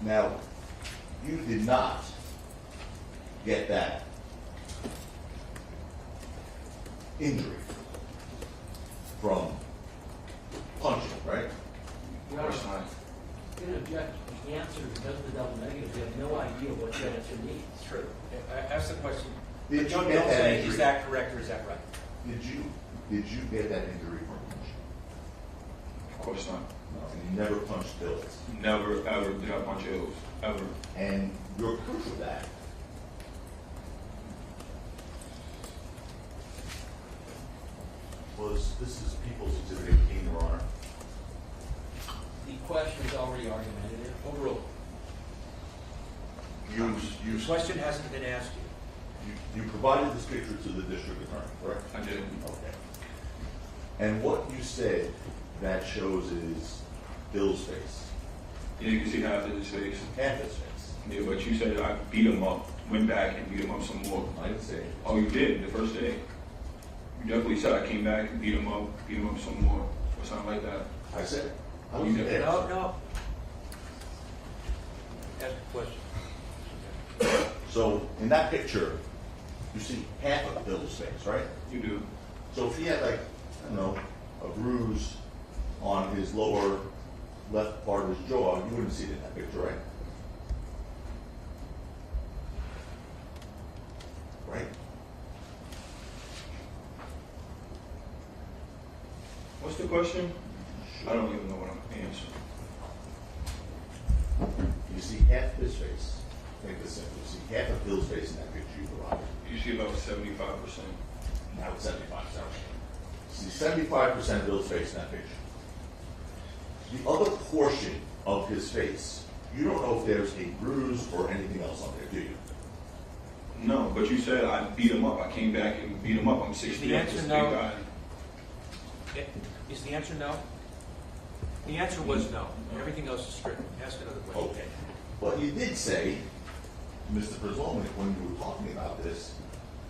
now, you did not get that injury from punching, right? Of course not. In a idea what the answer means. True. Ask the question. Did you Don't get that say, injury? is that correct or is that right? Did you get that injury from a punch? Of course not. No. And you never punched Bills. Never ever did I punch Hills. Ever. And your proof of that was, this is People's Exhibit 18, Your Honor. The question is already argumentative. Overruled. You The question hasn't been asked you. You provided this picture to the district attorney, correct? I did. Okay. And what you said that shows is Bill's face, Yeah, you can see half of his face. half his face. Yeah, but you said I beat him up, went back and beat him up some more. I didn't say it. Oh, you did the first day. You definitely said I came back and beat him up some more, or something like that. I said, I Oh, was you did? there. No. Ask the question. So in that picture, you see half of Bill's face, right? You do. So if he had like, I don't know, a bruise on his lower left part of his jaw, you wouldn't see it in that picture, right? Right? What's the question? I don't even know what I'm answering. You see half his face. Think this simple. You see half of Bill's face in that picture you provided. You see about 75%. Now it's 75%. You see 75% of Bill's face in that picture. The other portion of his face, you don't know if there's a bruise or anything else on there, do you? No, but you said I beat him up. I came back and beat him up. I'm 60. The I'm answer this big no. guy. Is the answer no? The answer was no. Everything else is stricken. Ask another question. Okay. But you did say, Mr. Prezlonik, when you were talking about this,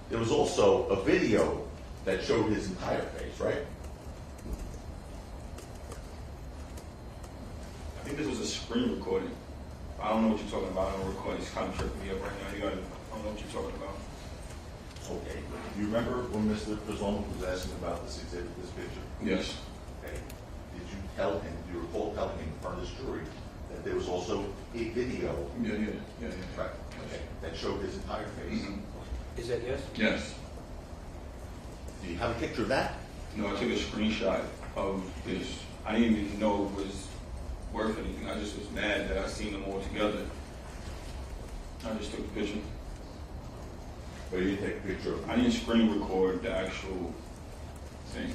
there was also a video that showed his entire face, right? I think this was a screen recording. I don't know what you're talking about. I don't recording. It's kind of tripping me up right now. I don't know what you're talking about. Okay. Do you remember when Mr. Prezlonik was asking about this exhibit, this picture? Yes. Okay. Did you tell him, do you recall telling him in front of this jury that there was also a video? Yeah. Right. Okay. That showed his entire face? Mhm. Is that yes? Yes. Do you have a picture of that? No, I took a screenshot of this. I didn't even know it was worth anything. I just was mad that I seen them all together. I just took a picture. Or you didn't take a picture of I didn't screen record the actual thing.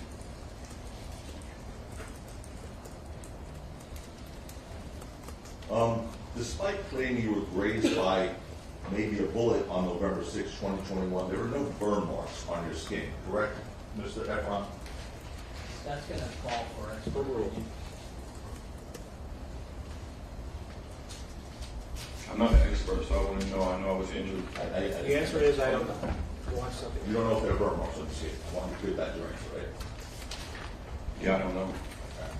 Despite claiming you were grazed by maybe a bullet on November 6, 2021, there were no burn marks on your skin, correct, Mr. Efron? That's going to call for explanation. I'm not an expert, so I wouldn't know. I know I was injured. The answer is I don't know. Go on something. You don't know if there are burn marks on the skin. I want you to give that your answer, right? Yeah, I don't know. Okay.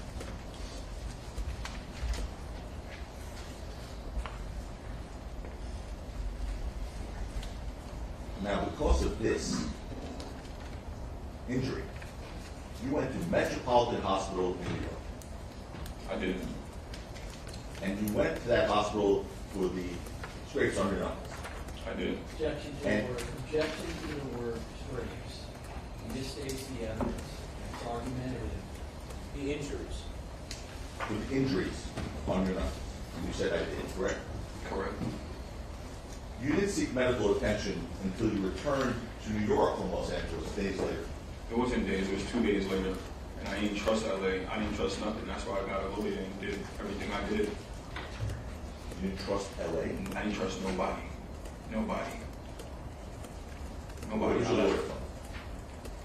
Now, because of this injury, you went to Metropolitan Hospital in New York, I didn't. and you went to that hospital for the scrapes on your knuckles. I did. Objection to the word, objection to the word scrapes. Misstates the evidence. It's argumentative. The injuries. With injuries on your knuckles. And you said I did, correct? Correct. You didn't seek medical attention until you returned to New York from Los Angeles days later. It wasn't days. It was 2 days later. And I didn't trust LA. I didn't trust nothing. That's why I got a lawyer and did everything I did. You didn't trust LA? I didn't trust nobody. Nobody. Where was your lawyer from?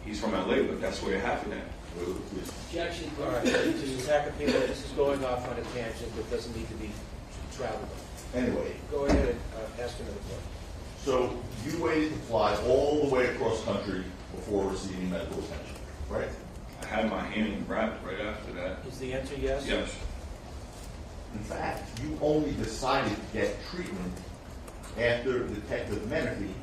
He's from LA, but that's where it happened at. Where was the police? Objection All right, Mrs. Acapella, this is going off on a tangent that doesn't need to be traveled on. Anyway, Go ahead and ask another question. so you waited to fly all the way across country before receiving medical attention, right? I had my hand wrapped right after that. Is the answer yes? Yes. In fact, you only decided to get treatment after Detective Menifee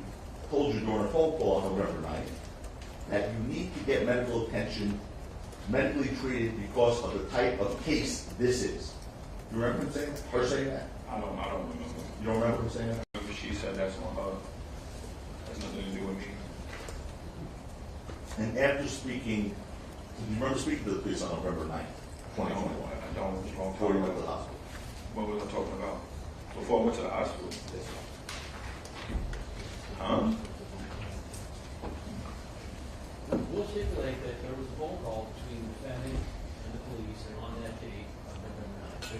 told you during a phone call on November 9th that you need to get medical attention, medically treated because of the type of case this is. You remember him saying that? Her saying that? I don't remember. You don't remember him saying that? that's on her. Has nothing to do with me. And after speaking, do you remember speaking to the police on November 9th, 2021? I don't recall. Before you went to the hospital? What was I talking about? Before I went to the hospital? Huh? We'll stipulate that there was a phone call between the defendant and the police on that date of November 9th.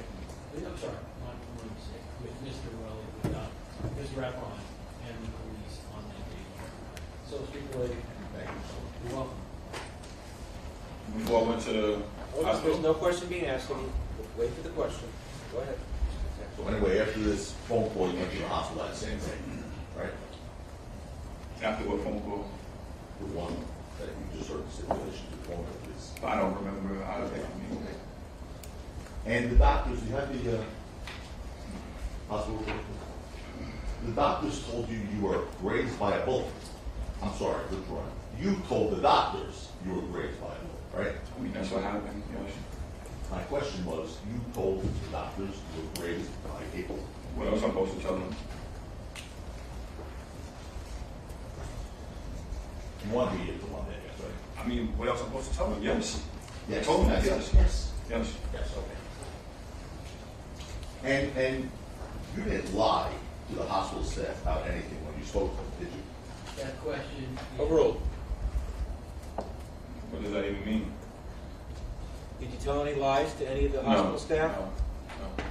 I'm sorry, not one mistake, with Mr. Rowley, with Mr. Efron and the police on that date. So stipulate. You're welcome. Before I went to the There's hospital? no question being asked, wait for the question. Go ahead. So anyway, after this phone call, you went to the hospital that same day, right? After what phone call? The one that you just heard the stipulation to the phone call, please. I don't remember. I don't think I mean. And the doctors, you had the hospital report? The doctors told you you were grazed by a bullet. I'm sorry, which one? You told the doctors you were grazed by a bullet, right? I mean, that's what happened. Yes. My question was, you told the doctors you were grazed by a bullet. What else I'm supposed to tell them? You want me to get the one that, yes, right? I mean, what else I'm supposed to tell them? Yes. Yes. I told them that. Yes. Yes. Yes. Yes. Yes, okay. And you didn't lie to the hospital staff about anything when you spoke to them, did you? That question. Overruled. What does that even mean? Did you tell any lies to any of the hospital staff? No. No.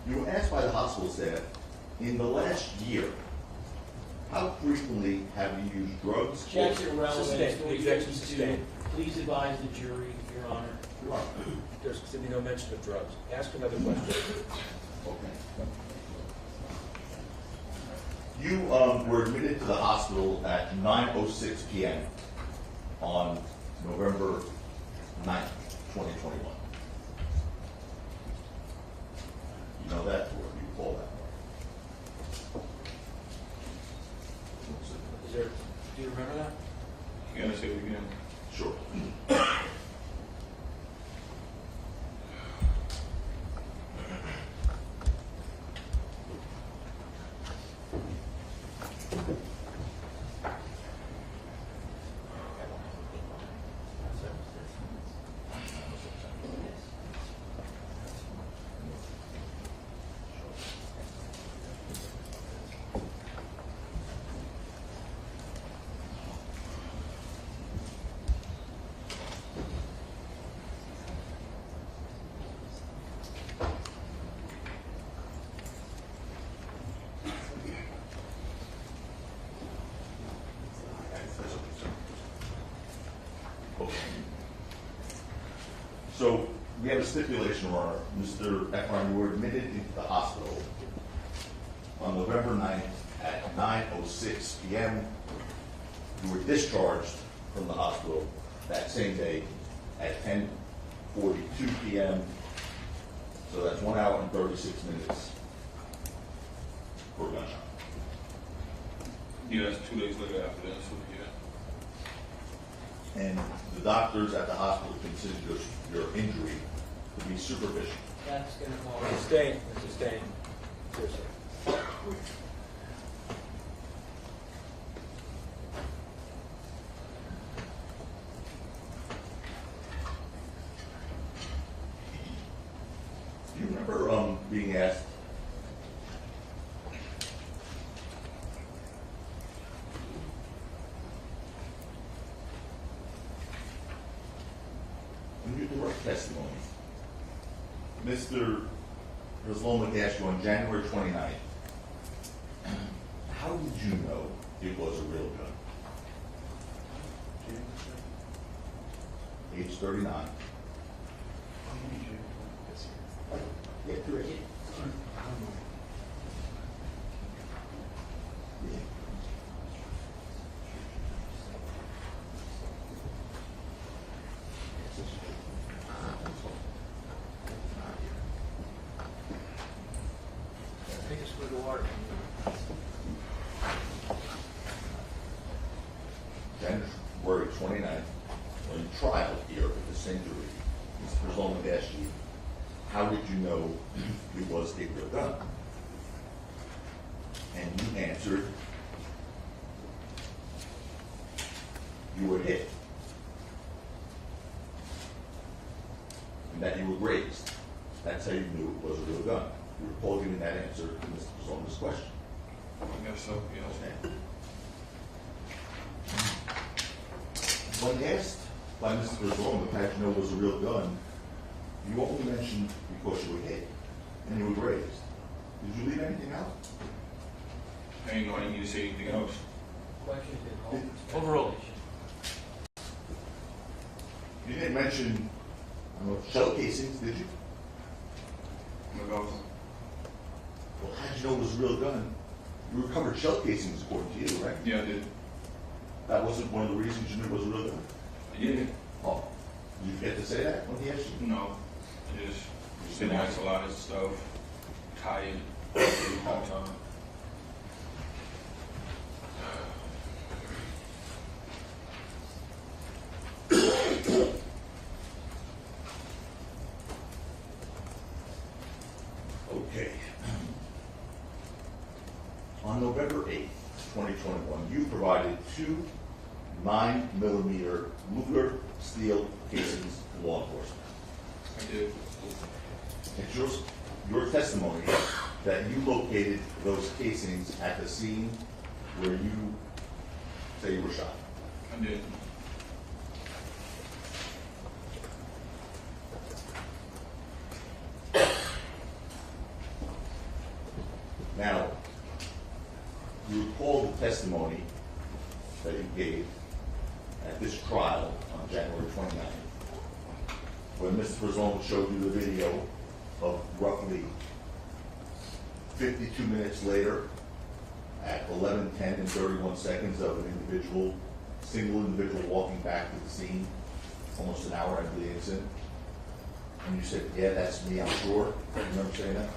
You were asked by the hospital staff, in the last year, how frequently have you used drugs? Checks are relevant. Sustained. It's Objection 52. sustained. Please advise the jury, Your Honor. You are. There's going to be no mention of drugs. Ask another question. Okay. You were admitted to the hospital at 9:06 p.m. on November 9th, 2021. You know that, or you recall that? Is there, do you remember that? You gotta say it again. Sure. Okay. So we have a stipulation, Your Honor. Mr. Efron, you were admitted into the hospital on November 9th at 9:06 p.m. You were discharged from the hospital that same day at 10:42 p.m. So that's 1 hour and 36 minutes for a gunshot. Yeah, that's 2 days later after that. So yeah. And the doctors at the hospital considered your injury to be superficial. That's going to fall. Sustained. Sustained. Seriously. Do you remember being asked in your direct testimony, Mr. Haslam asked you on January 29th, how did you know it was a real gun? Age 39. Yeah, correct. Take a swig of water. January 29th, on trial here with this injury, Mr. Haslam asked you, how did you know it was a real gun? and you answered, you were hit. And that you were grazed. That's how you knew it was a real gun. You recall giving that answer to Mr. Pizzoma's question. I guess so, yeah. Okay. When asked by Mr. Pizzoma how you know it was a real gun, you only mentioned because you were hit and you were grazed. Did you leave anything out? I didn't know I need to say anything else. Questions and Overall. You didn't mention shell casings, did you? About, Well, how'd you know it was a real gun? You recovered shell casings according to you, right? yeah, I did. That wasn't one of the reasons you knew it was a real gun? Yeah. Oh, did you get to say that when he asked you? No, I just been asked a lot of stuff, tired, all the time. Okay. On November 8th, 2021, you provided two 9mm Luger steel casings to law enforcement. I did. It's your testimony that you located those casings at the scene where you say you were shot. I did. Now, you recall the testimony that you gave at this trial on January 29th, when Mr. Pizzoma showed you the video of roughly 52 minutes later, at 11:10 and 31 seconds of an single individual walking back to the scene, almost an hour after the incident. And you said, yeah, that's me, I'm sure. You remember saying that?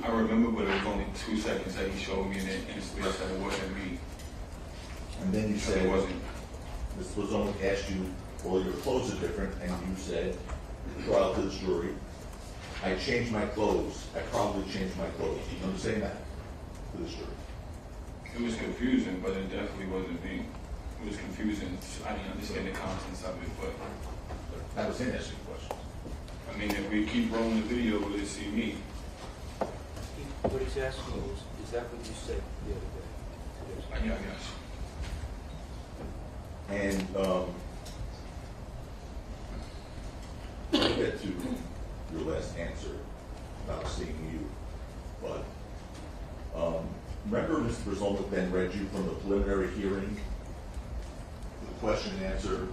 I remember, but it was only 2 seconds that he showed me, and then instantly I said it wasn't me. And then you It said, wasn't. Mr. Pizzoma asked you, well, your clothes are different, and you said, trial to this jury, I changed my clothes. I probably changed my clothes. You remember saying that to this jury? It was confusing, but it definitely wasn't me. It was confusing. I didn't understand the contents of it, but That was him asking questions. I mean, if we keep rolling the video, will it see me? What he's asking is that what you said the other day? Yeah, I guess. And we'll get to your last answer about seeing you, but remember Mr. Pizzoma then read you from the preliminary hearing, the question and answer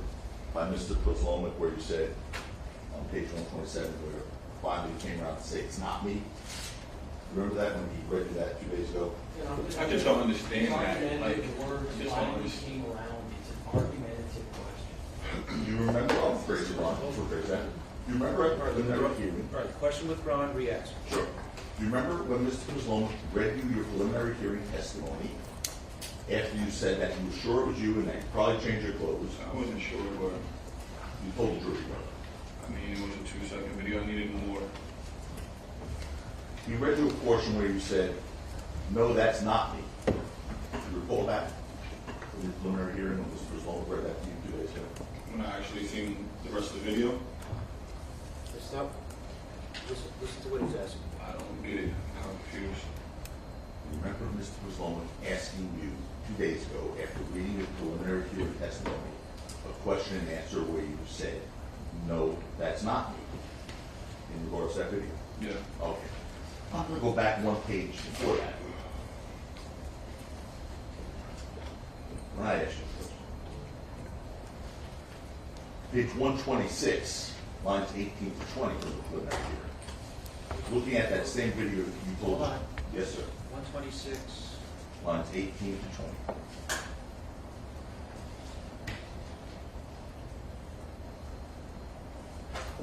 by Mr. Pizzoma, where you said on page 127, where finally you came around to say it's not me. Remember that when he read you that 2 days ago? I just don't understand that. Argumentative Like, words, I just don't finally understand. came around, it's an argumentative question. You remember, I'll phrase it wrong, I'll rephrase that. You remember at the preliminary hearing? All right, question withdrawn, re-ask. Sure. Do you remember when Mr. Pizzoma read you your preliminary hearing testimony after you said that you were sure it was you and that you probably changed your clothes? I wasn't sure, but You told the jury, brother. I mean, it was a 2-second video. I needed more. You read you a portion where you said, no, that's not me. Do you recall that? In the preliminary hearing when Mr. Pizzoma read that to you 2 days ago? When I actually seen the rest of the video, Stop. Listen to what he's asking. I don't get it. I'm confused. You remember Mr. Pizzoma asking you 2 days ago after reading your preliminary hearing testimony, a question and answer where you said, no, that's not me, in regards to that video? Yeah. Okay. I'm going to go back one page before that. When I asked you a question. Page 126, lines 18 to 20 from the preliminary hearing. Looking at that same video you told Hold us. on. Yes, sir. 126. Lines 18 to 20.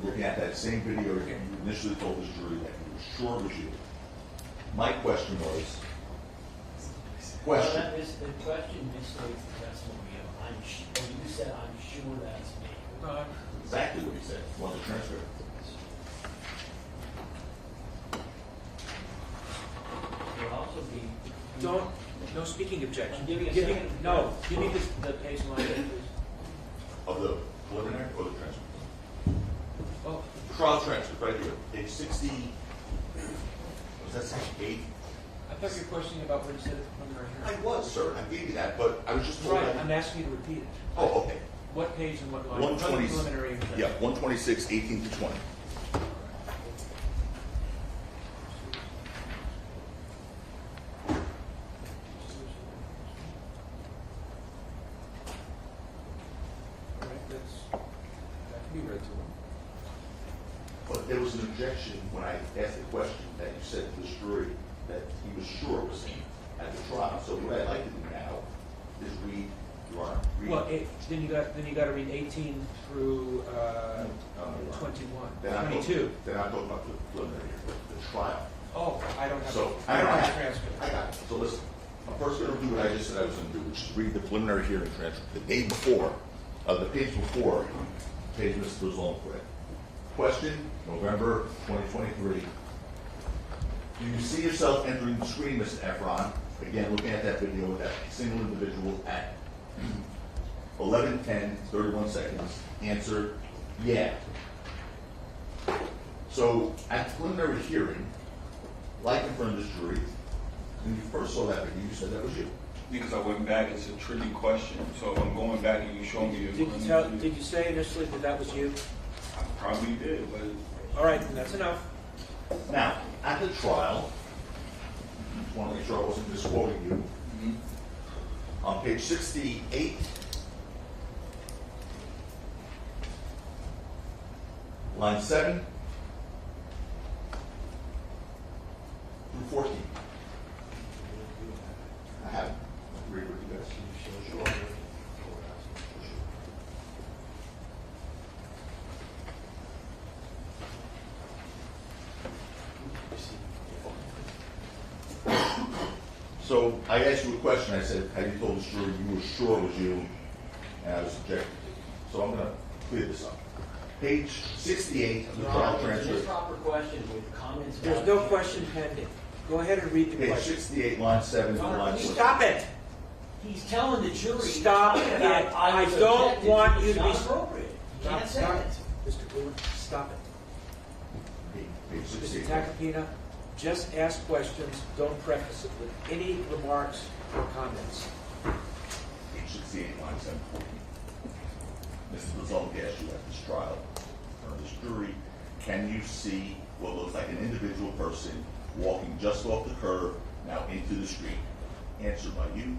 Looking at that same video again, you initially told this jury that you were sure it was you. My question was, Well, question, that is, the question misstates the testimony of, you said, I'm sure that's me. No, exactly what he said, want the transcript. It would also be Don't, no speaking objection. Give me a Give me- second. No, give me the page and line, please. Of the preliminary or the transcript? Oh, Trial transcript, right here, page 60, was that 68? I thought you were questioning about what you said at the preliminary I hearing. was, sir, I gave you that, but I was just told. Right, I'm asking you to repeat it. Oh, okay. What page and what line? 120, Preliminary hearing. yeah, 126, 18 to 20. All right, that can be read to him. But there was an objection when I asked the question that you said to the jury that he was sure it was him at the trial. So what I'd like to do now is read, Your Honor, read. Well, then you got to read 18 through No, 21, Then I'm 22. Then I'm talking about the preliminary, the trial. Oh, I don't have, So, I don't have a transcript. I got it. So listen, I'm first going to do what I just said I was going to do, which is read the preliminary hearing transcript. The day before, the page before, page Mr. Brazone read. Question, November 2023. Do you see yourself entering the screen, Mr. Efron? Again, looking at that video with that single individual at 11:10, 31 seconds. Answer, yeah. So at the preliminary hearing, like in front of this jury, when you first saw that video, you said that was you. Because I went back, it's a tricky question, so if I'm going back and you show me. Did you say initially that was you? I probably did, but All right, then that's enough. Now, at the trial, I want to make sure I wasn't misquoting you. On page 68, line 7 through 14. I have read with you guys. Sure. So I asked you a question. I said, had you told the jury you were sure it was you? And I was objecting to. So I'm going to clear this up. Page 68 of the Your trial Honor, it's an transcript. improper question with comments. There's about- no question pending. Go ahead and read the Page question. 68, line 7 to line 14. Stop it! He's telling the jury. Stop talking it. about, I was don't objected want to. you It's to be- not appropriate. You can't say Stop. it. Mr. Brewer, stop it. Page Mr. 68. Tacopina, just ask questions, don't preface it with any remarks or comments. Page 68, line 7 to 14. Mr. Brazone asked you at this trial, or this jury, can you see what looks like an individual person walking just off the curb, now into the street? Answered by you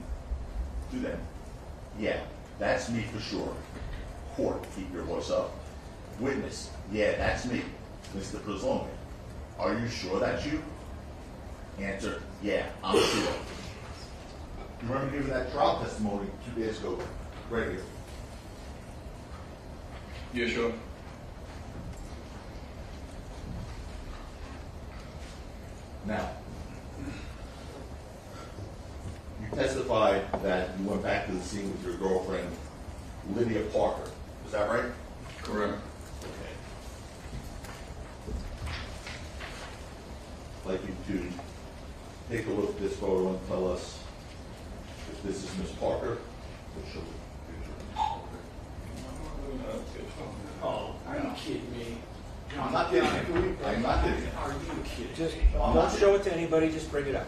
to them. Yeah, that's me for sure. Court, keep your voice up. Witness, yeah, that's me. Mr. Brazone, are you sure that's you? Answer, yeah, I'm sure. You remember giving that trial testimony 2 days ago, right here. yeah, sure. Now, you testified that you went back to the scene with your girlfriend, Lydia Parker. Is that right? Correct. Okay. I'd like you to take a look at this photo and tell us if this is Miss Parker. We'll show the picture. Oh, are you kidding me? I'm not kidding you. I'm not kidding you. Are you kidding Just, me? don't show it to anybody, just bring it up.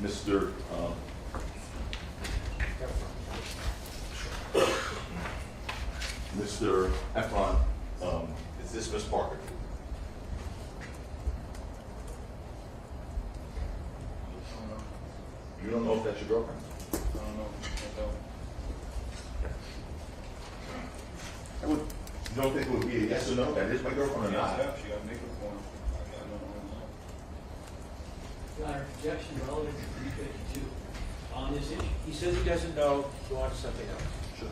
Mr. Mr. Efron, is this Miss Parker? You don't know if that's your girlfriend? I don't know. I would, you don't think it would be a yes or no, that is my girlfriend or not? Yeah, she got makeup on. I don't know. Your Honor, objection relevant to 352 on this issue. He says he doesn't know, go on to something else. Sure.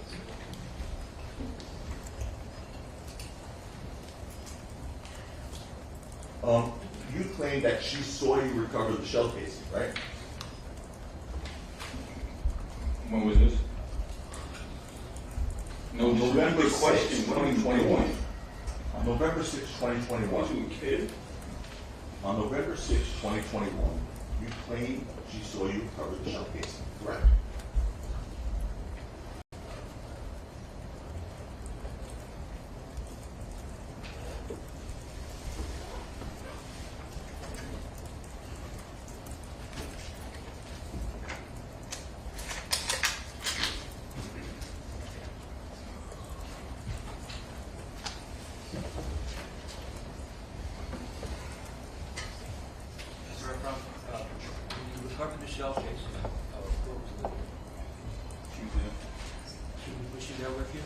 You claim that she saw you recover the shell casing, right? When was this? No, November the 6th, question. 2021. On November 6, Was 2021. you a kid? On November 6, 2021, you claim she saw you recover the shell casing, correct? Mr. Efron, you recovered the shell case. What was the- She was there. Was she there with you?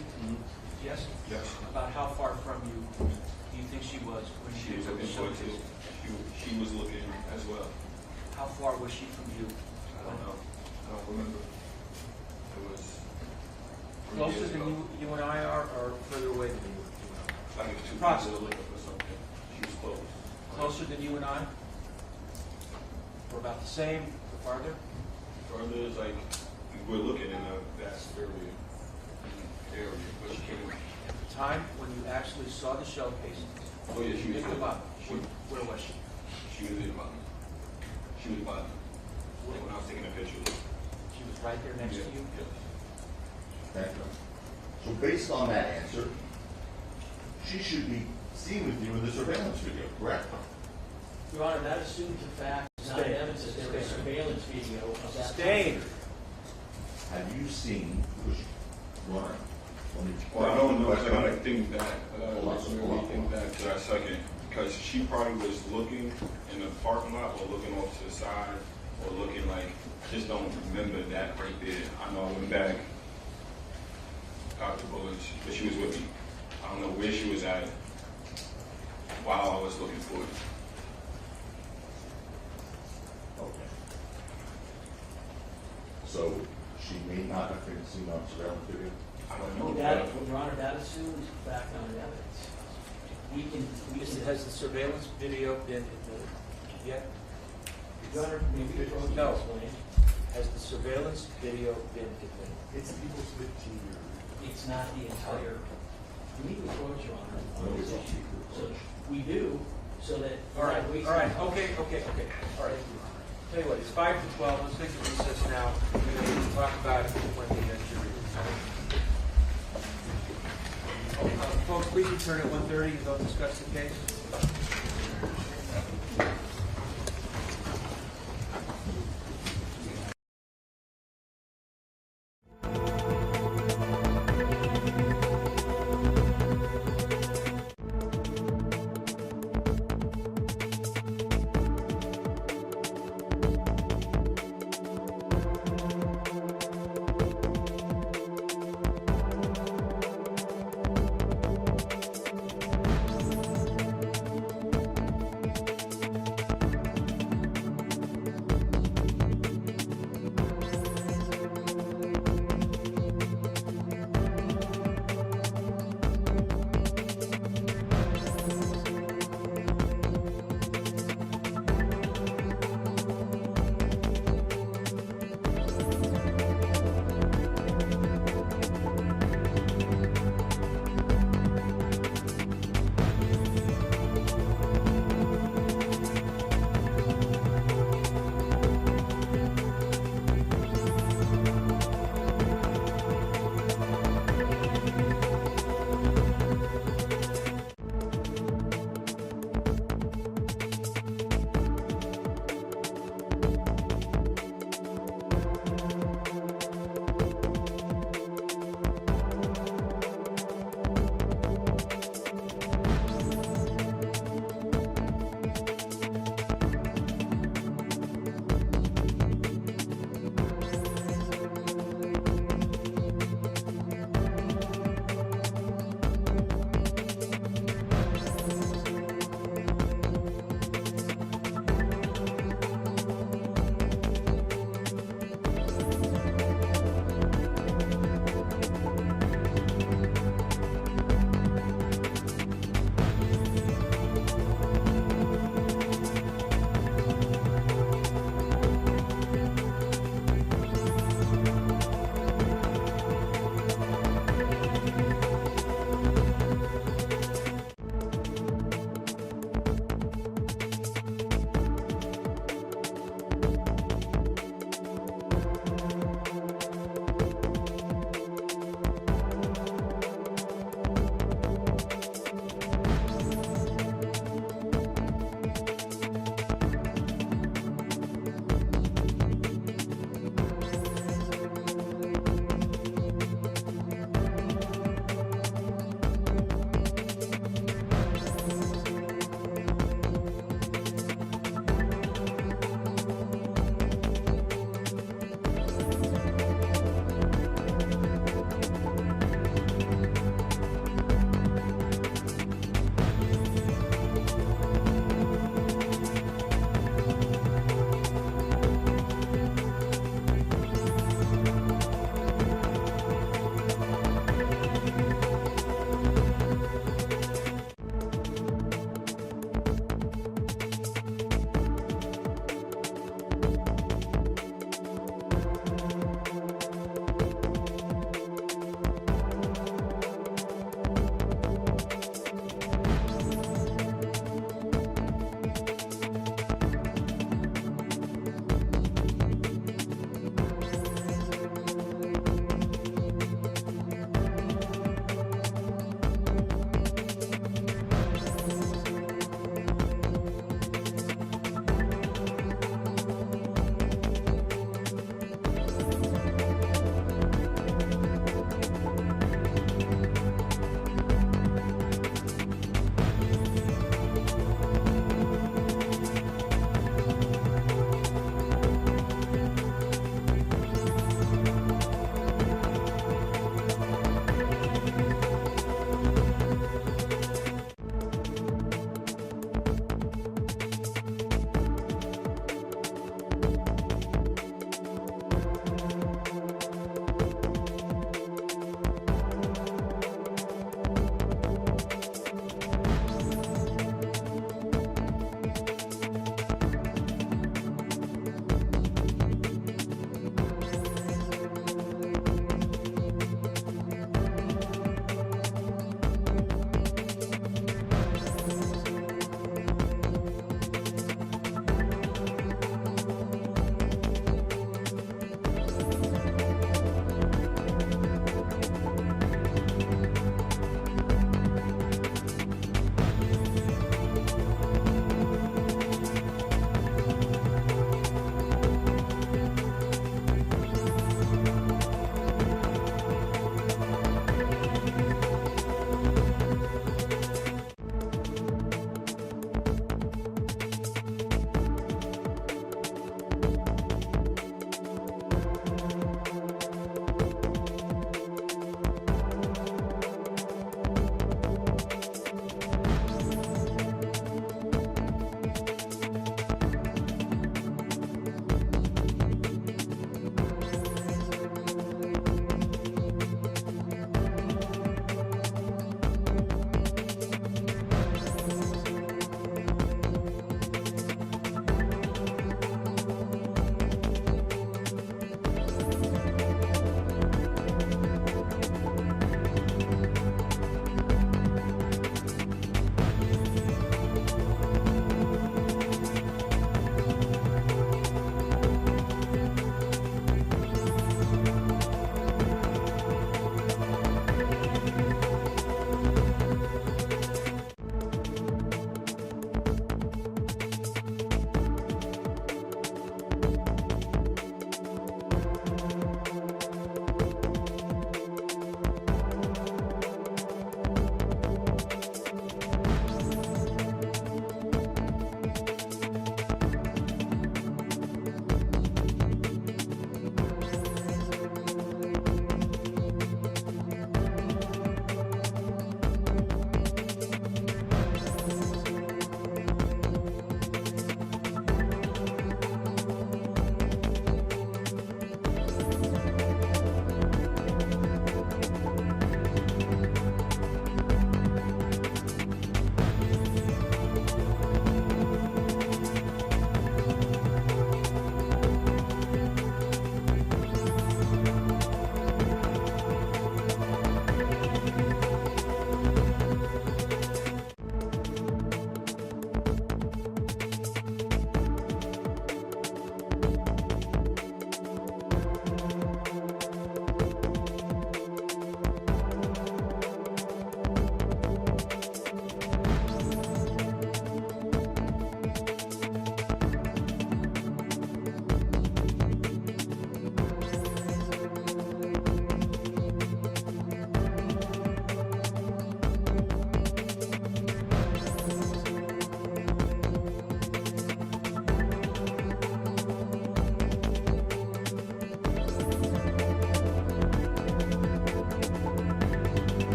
Yes? Yes. About how far from you do you think she was when She she was took the looking shell for it case? too. She was looking as well. How far was she from you? I don't know. I don't remember. It was 3 Closer years than ago. you and I are, or further away than you? Like it was 2 people Approximately. looking for something. She was close. Closer than you and I? Or about the same, or farther? Further is like, we're looking in a vast area. But she came. At the time when you actually saw the shell casings, Oh yeah, she was picked them there. up, where was she? She was in the bottom. She was bottom. When I was taking a picture. She was right there next to you? Yes. Thank you. So based on that answer, she should be seen with you in the surveillance video, correct? Your Honor, that assumes the fact, not Stay. evidence that there was Stay. surveillance video of that. Staying. Have you seen, Ryan, let me. Well, I don't know, 'cause I gotta think back. I gotta Hold on, really hold on, think hold on. back to that second. Because she probably was looking in the parking lot or looking off to the side or looking like, I just don't remember that right there. I know I went back, got the bullets, but she was with me. I don't know where she was at while I was looking for it. Okay. So she may not have been seen on surveillance video? I don't know. That, Your Honor, that assumes fact, not evidence. We can, Has the surveillance video been admitted yet? Your Honor, maybe the court No. can explain. Has the surveillance video been admitted? It's people's 15-year. It's not the entire, we need to approach, Your Honor, No, on this it's not. issue. So we do, so that. All right, okay, all right. Tell you what, it's 5 to 12, let's take a recess now, we're going to talk about it when the jury returns. Folks, please return at 1:30 and don't discuss the case.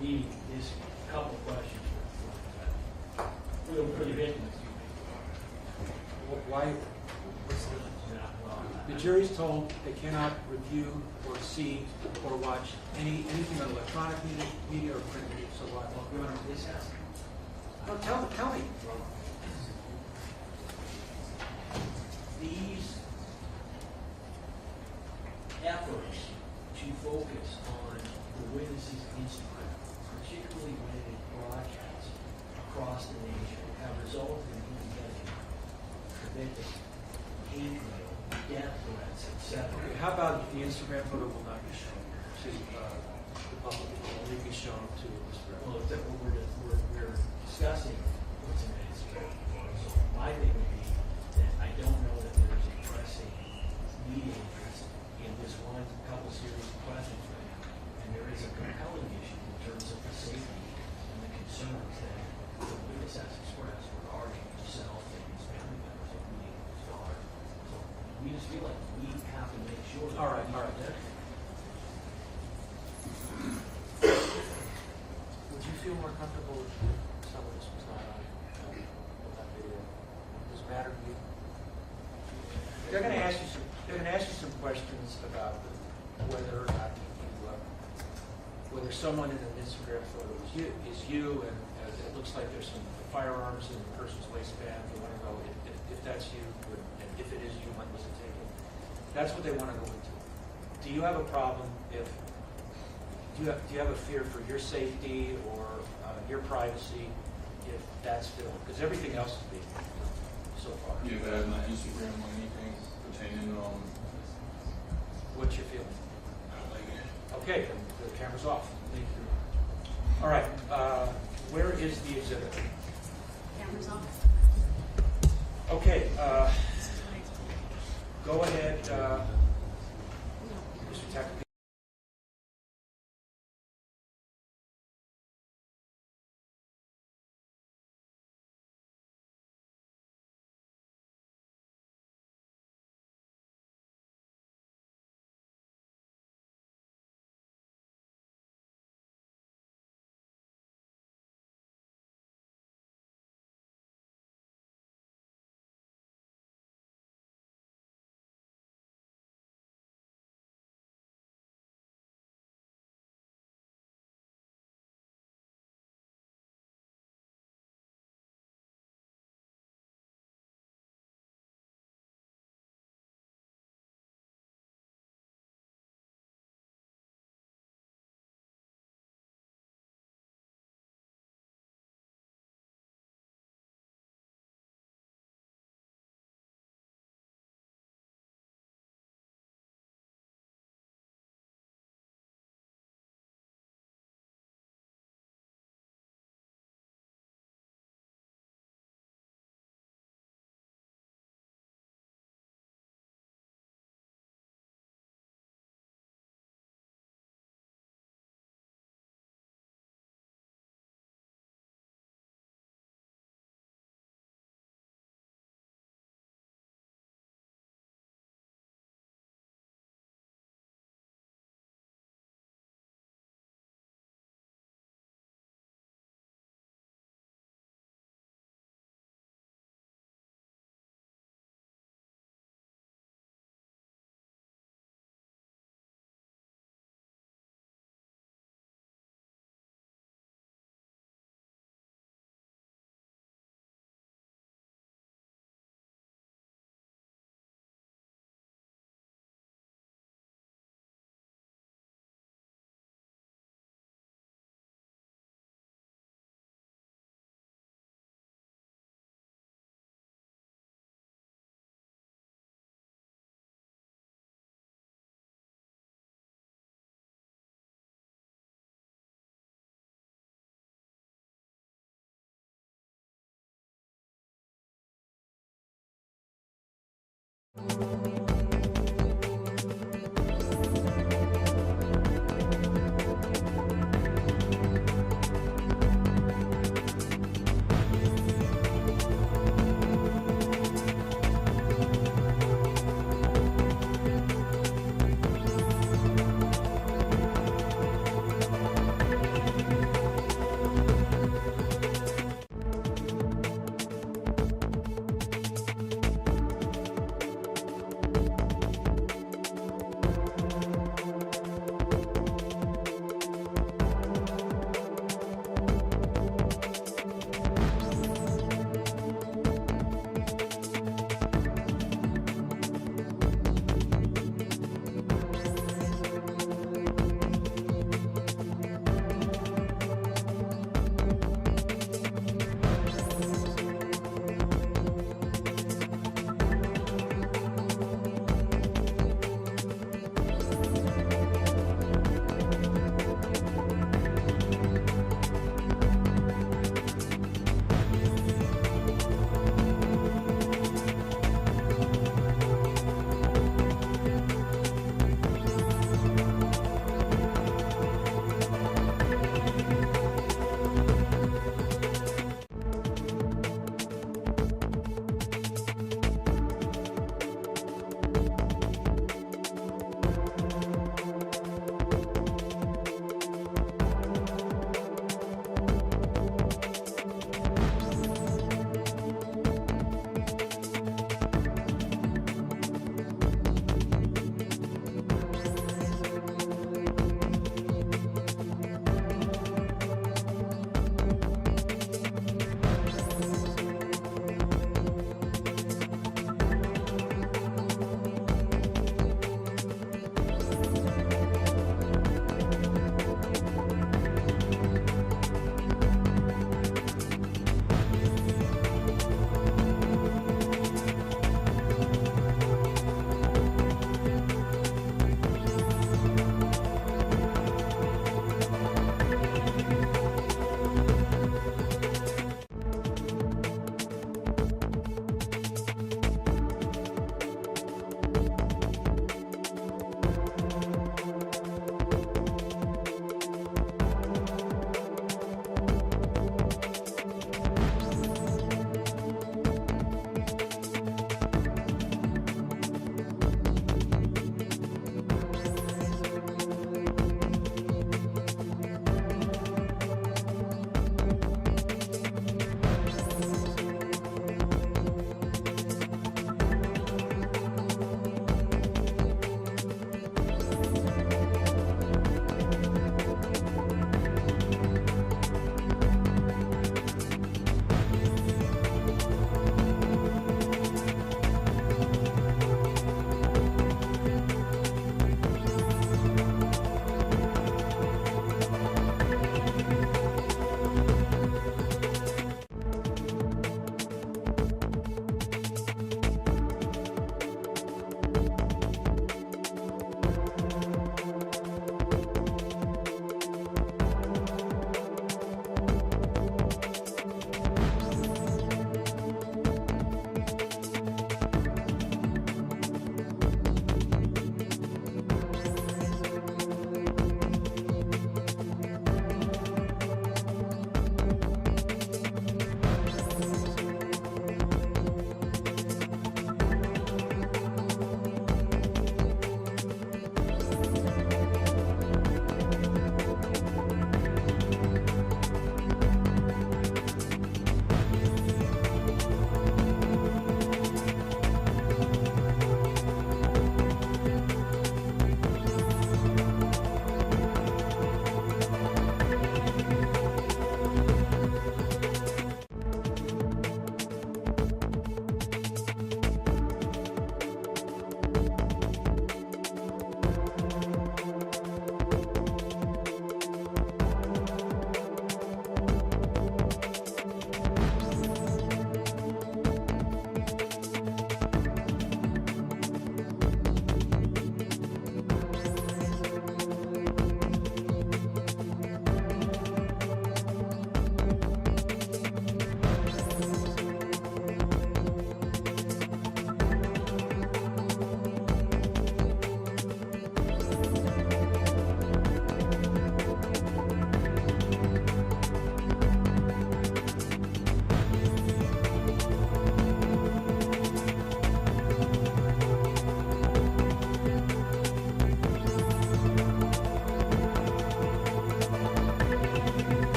Meeting is a couple of questions. For the victim. Why, the jury's told they cannot review or see or watch anything on electronic media or print media, so why? Your Honor, this has, No, tell me. these efforts to focus on the witnesses against crime, particularly when it is broadcast across the nation, have resulted in him getting convicted, hate mail, death threats, etc. Okay, how about if the Instagram photo will not be shown to the public, it will only be shown to Mr. Well, if we're discussing what's in that Instagram photo, so my thing would be that I don't know that there's a pressing media interest in this one couple series of questions right now. And there is a compelling issue in terms of the safety and the concerns that the witness has expressed regarding himself and his family members, including his daughter. So feel like we have to make sure. All right, all right. Would you feel more comfortable if some of this was not on that video? Does it matter to you? They're gonna ask you some questions about whether or not whether someone in an Instagram photo is you, and it looks like there's some firearms in the person's waistband. They want to know if that's you, and if it is you, when was it taken? That's what they want to go into. Do you have a problem if, do you have a fear for your safety or your privacy if that's filmed? Because everything else is being filmed so far. If I have my Instagram or anything pertaining to What's your feeling? I don't like it. Okay, then the camera's off. Thank you. All right, where is the exhibit? Cameras off. Okay, go ahead, Mr. Tack.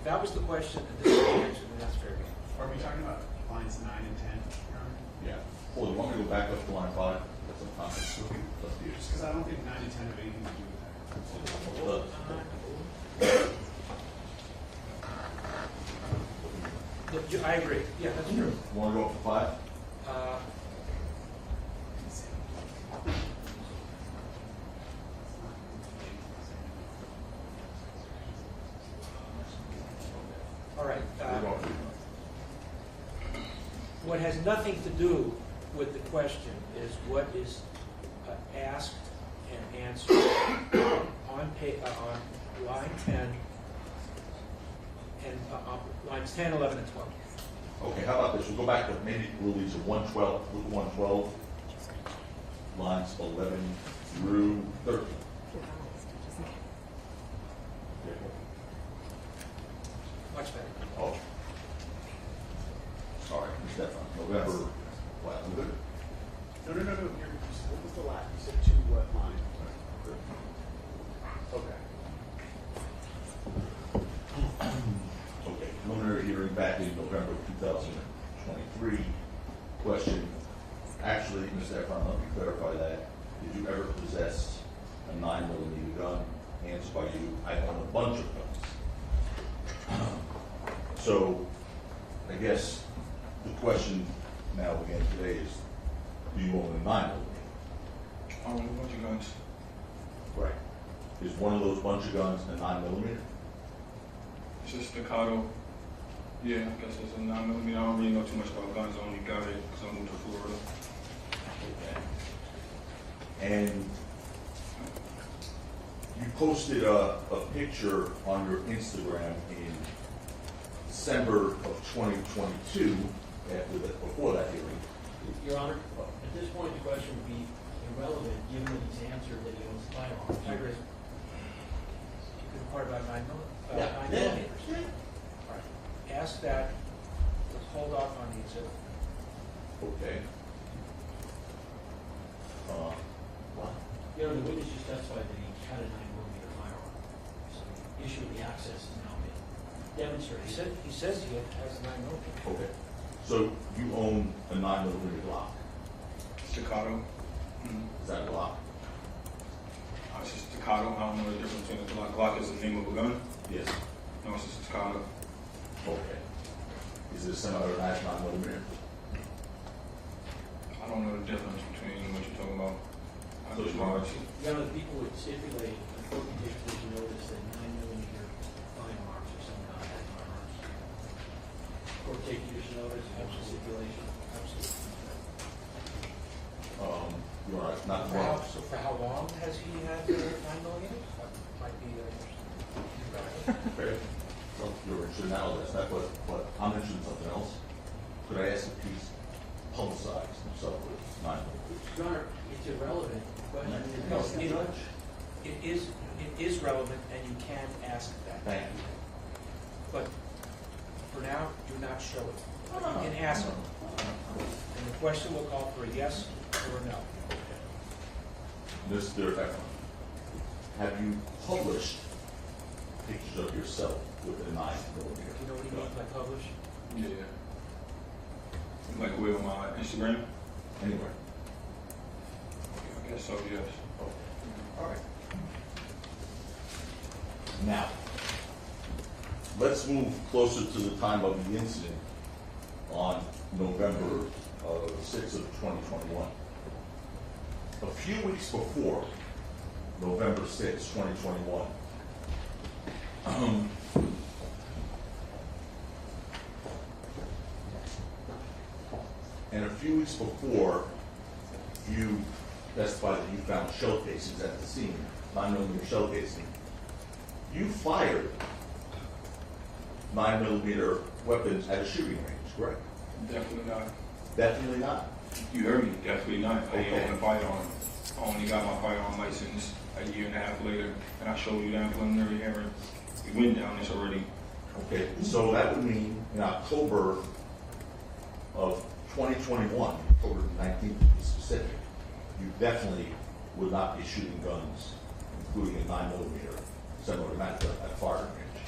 If that was the question, and this is the answer, then that's fair game. Are we talking about lines 9 and 10, Your Honor? Yeah. Well, you want me to go back up to line 5? That's some context. Let's do Just because I don't think 9 and 10 have anything to do with that. I agree. Yeah, that's true. Want to go up to 5? All right. We're going to- What has nothing to do with the question is what is asked and answered on line 10 and lines 10, 11, and 12. Okay, how about this? We'll go back to maybe we'll leave to 112, look at 112, lines 11 through 13. Much better. Oh. Sorry, Stefan. November, what? We're good? No. What was the last? You said 2 what line? Okay. Okay, preliminary hearing back in November 2023. Question, actually, Mr. Efron, let me clarify that. Did you ever possess a 9mm gun? Answer by you, I own a bunch of guns. So, I guess the question now again today is, do you own a 9mm? I own a bunch of guns. Right. Is one of those bunch of guns a 9mm? It's just staccato. Yeah, I guess it's a 9mm. I don't really know too much about guns. I only got it because I moved to Florida. Okay. And you posted a picture on your Instagram in December of 2022, before that hearing. Your Honor, at this point, the question would be irrelevant, given that he's answered that he owns the firearm. I agree. You could inquire about 9 Yeah. millimeters. All right. Ask that. Let's hold off on the exhibit. Okay. What? Your Honor, the witness just testified that he had a 9mm firearm. So the issue of the access has now been demonstrated. He says he has 9 millimeters. Okay. So you own a 9mm Glock. Staccato. Mm-hmm. Is that a Glock? It's just staccato. I don't know the difference between a Glock. Glock is the name of a gun. Yes. No, it's just kind of, Okay. Is it semi-automatic 9mm? I don't know the difference between what you're talking about. I So just it's want large. The other people would stipulate, the court would take notice that 9mm firearms or some contact firearms. Court take judicial notice, have a stipulation. You're right, not For how, large. so for how long has he had the 9mm? That might be interesting. Okay. So you're interested now, that's not but I'm interested in something else. Could I ask a piece publicized himself with 9mm? Your Honor, it's irrelevant. The question is, No, Yes, Judge. It is relevant, and you can ask that. Thank you. But for now, do not show it. But you can ask it. And the question will call for a yes or a no. Mr. Eckman, have you published pictures of yourself with a 9mm? You know what he means by publish? yeah. Like where on my Instagram? Anywhere? I guess so, yes. All right. Now, let's move closer to the time of the incident on November 6th of 2021. A few weeks before November 6th, 2021, and a few weeks before you testified that you found shell casings at the scene, 9mm shell casing, you fired 9mm weapons at a shooting range, correct? Definitely not. Definitely not. You heard me, definitely not. I Okay. owned a firearm. I only got my firearm license a year and a half later, and I showed you that preliminary hearing. We went down this already. Okay, so that would mean in October of 2021, October 19th to be specific, you definitely would not be shooting guns, including a 9mm semi-automatic at firing range.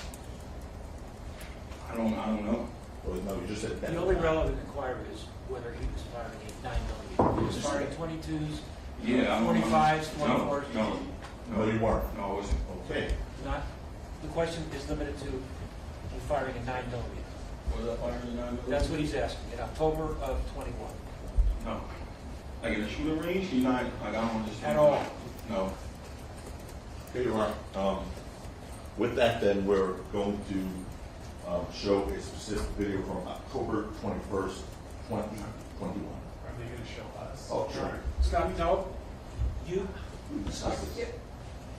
I don't know. Well, no, you just said The definitely only not. relevant inquiry is whether he was firing a 9mm. He was firing 22s, Yeah, I don't know. 45s, No, 24s. No, you weren't. No, I wasn't. Okay, Not, the question is limited to you firing a 9mm. Was I firing a 9mm? That's what he's asking, in October of 21. No. Like in a shooting range, you're not, like, I don't understand. At all. No. okay, you are. With that, then, we're going to show a specific video from October 21st, 2021. Are they gonna show us? Oh, sure. Scott, no, you, We discussed this.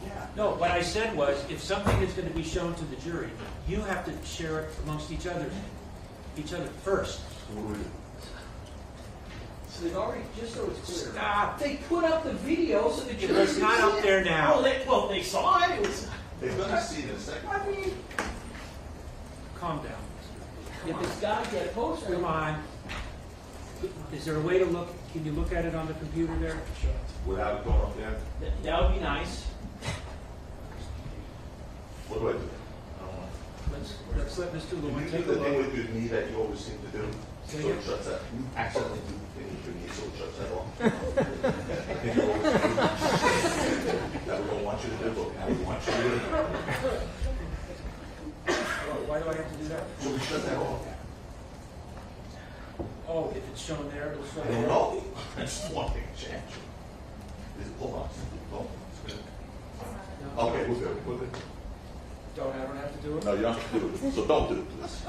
Yeah. no, what I said was, if something is going to be shown to the jury, you have to share it amongst each other first. What do we do? So they've already, just so it's clear. Stop. They put up the video so the It jury was can not see up it. there now. Well, they saw it, it was, They're gonna see it in a second. I mean, Calm down. if it's gotta get posted. Come on. Is there a way to look, can you look at it on the computer there? Without it going up there, That would be nice. what do I do? Let's let Mr. Can Lewin you do take a the thing look. with your knee that you always seem to do? Say So it. it shuts that, you accidentally do the thing with your knee, so it shuts that off. I think you always do. That we don't want you to do, but now we want you to do. Why do I have to do that? So we shut that off. Oh, if it's shown there, it'll show I there. don't know. I just want to change. Hold on. Hold on. Okay, we're good. We're good. I don't have to do it? No, you don't have to do it. So don't do it, please.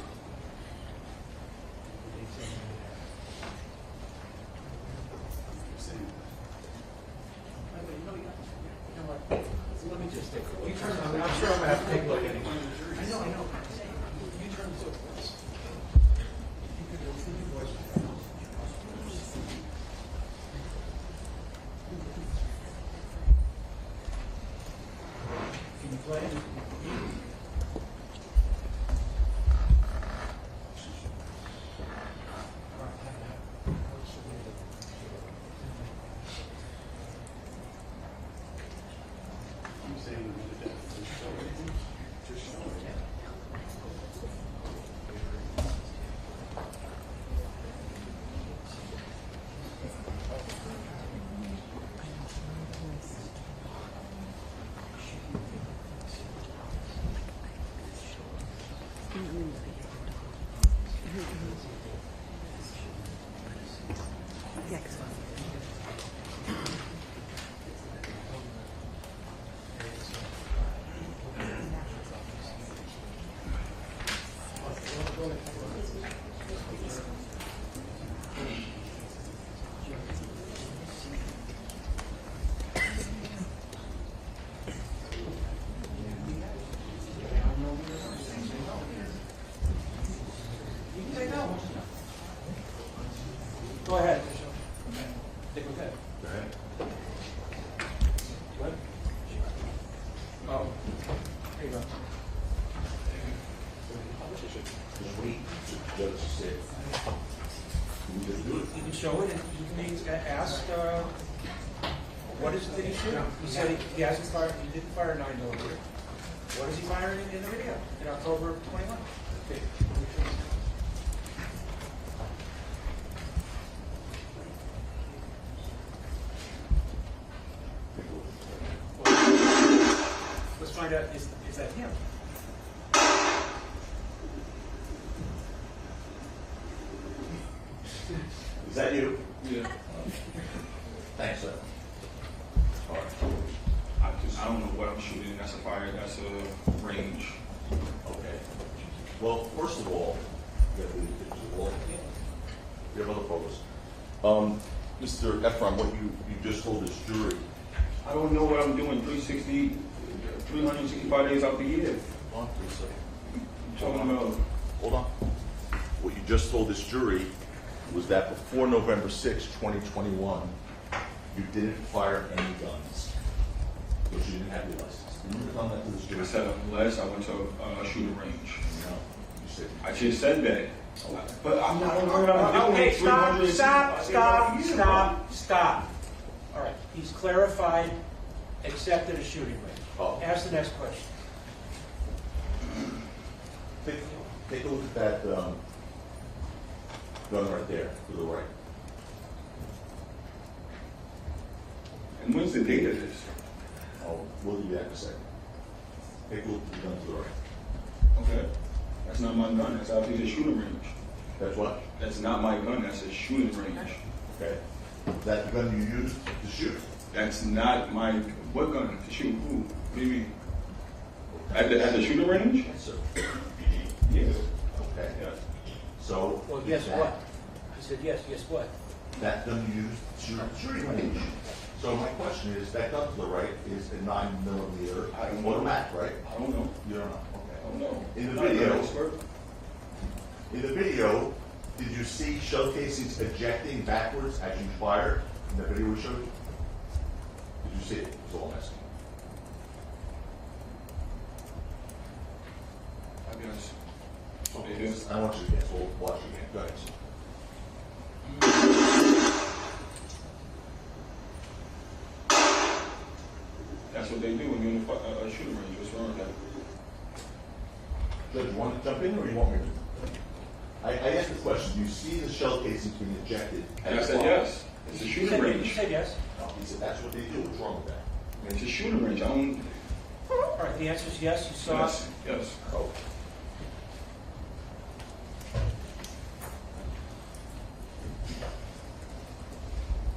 Let me just take a look. I'm sure I'm gonna have to take a look anyway. I know. You turn this over. Can you play it? I'm saying we need to just show it. Just show it. What? Oh, there you go. Just wait, the judge said, we just do it. You can show it, and you can ask, what is it that he shoot? He said he hasn't fired, he didn't fire a 9mm. What is he firing in the video in October of 21? Okay. Let's find out, is that him? Is that you? Yeah. Thanks, sir. All right. I don't know what I'm shooting. That's a range. Okay. Well, first of all, you have the pictures of all. You have other photos. Mr. Efron, what you just told this jury. I don't know what I'm doing 365 days out the year. Hold on, please, sir. I'm talking about. Hold on. What you just told this jury was that before November 6, 2021, you didn't fire any guns. Because you didn't have your license. Didn't you tell that to this jury? I said unless I went to a shooting range. No. You said. I just said that. But I'm not aware I'm doing Okay, stop. 365 days out the year. All right, he's clarified, accepted a shooting range. Oh. Ask the next question. Take a look at that gun right there, to the right. And when's the date of this? Oh, we'll do that in a second. Take a look at the gun to the right. Okay. That's not my gun. That's out the shooting range. That's what? That's not my gun. That's a shooting range. Okay. That gun you used to shoot. That's not my, what gun? To shoot who? What do you mean? At the shooting range? Yes, sir. Yeah. Okay. Yeah. So. Well, guess that- what? He said yes, guess what? That gun you used to shoot at shooting range. So my question is, that gun to the right is a 9mm I don't know. automatic, right? I don't know. You don't know? I Okay. don't know. In the I'm not an video- expert. In the video, did you see shell casings ejecting backwards as you fired in the video we showed you? Did you see it? That's all I'm asking. I guess. Okay. Yes. I want you to guess. We'll watch it again. Go ahead. sir. That's what they do when you're in a shooting range. What's wrong with that? Judge, you want to jump in or you want me to? I asked the question, do you see the shell casings being ejected? And I said yes. It's a He shooting said, he range. said yes. No, he said that's what they do. What's wrong with that? It's a shooting range. I don't. All right, the answer is yes, you saw it. Yes. Yes. Oh.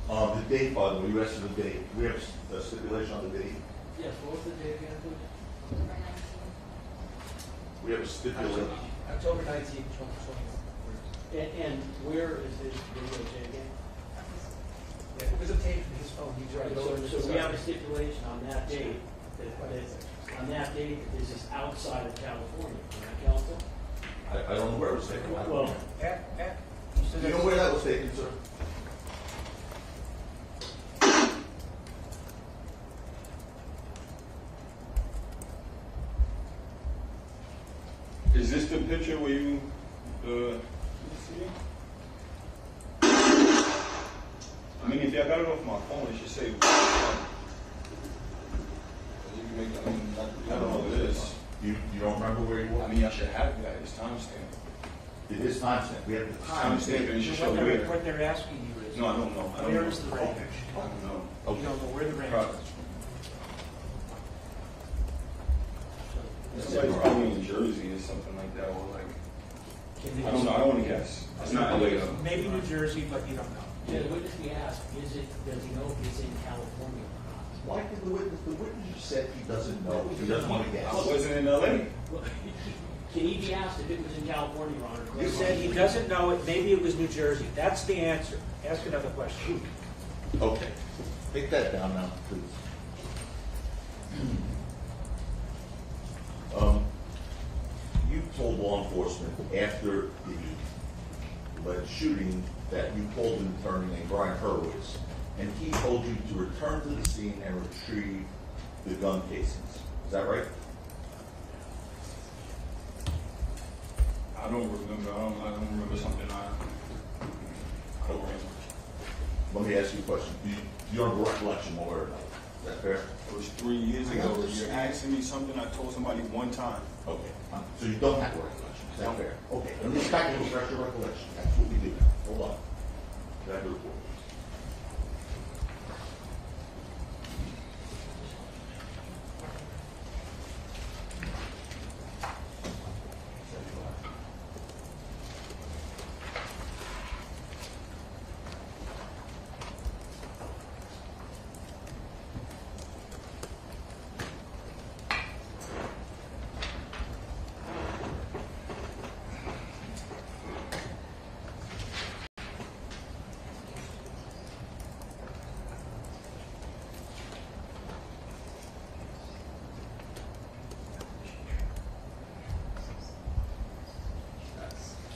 The date, by the way, you asked for the date. We have a stipulation on the date. Yes, what was the date again, please? We have a stipulation. October 19th, 2021. And where is this video again? Yeah, it was obtained from his phone. He's right. So we have a stipulation on that date, that on that date, that this is outside of California, correct, Council? I don't know where it was taken. I don't Well, know. You said Do you know that's- where that was taken, sir? Is this the picture where you? Let me see. I mean, if I got it off my phone, it should say. You can make. I don't know what it is. You don't remember where you were? I mean, I should have that. It's timestamp. It is timestamp. We have the Timestamp, and it should show What where. they're asking you is. No, I don't know. I don't Where know. is the range? I don't know. You don't know where the range Probably. is. It's like probably in Jersey or something like that, or like. I don't know. I don't want to guess. It's not LA though. Maybe New Jersey, but you don't know. yeah, the witness we asked, does he know if it's in California or not? Why did the witness just said he doesn't know, he doesn't want to guess? I wasn't in LA. Well, can he be asked if it was in California, Your Honor? He said he doesn't know it, maybe it was New Jersey. That's the answer. Ask another question. Okay, take that down now, please. You told law enforcement after the alleged shooting that you called an attorney named Brian Hurwitz and he told you to return to the scene and retrieve the gun casings. Is that right? I don't remember. I don't remember something. I don't remember. Let me ask you a question. Do you have a recollection one way or another? Is that fair? It was 3 years ago. You're asking me something I told somebody one time. Okay. So you don't have a recollection. Is that fair? Okay. Let me back to refresh your recollection. That's what we do now. Hold on. Back to the report.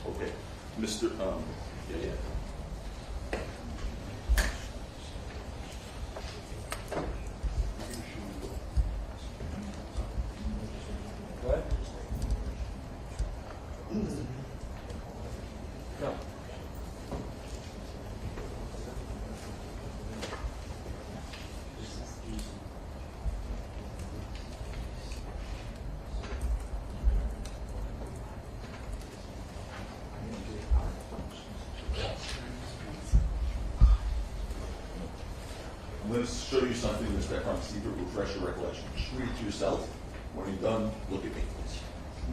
Okay. Mr. Yeah. What? No. I'm going to show you something, Mr. Efron, see if it will refresh your recollection. Just read it to yourself. When you're done, look at me, please.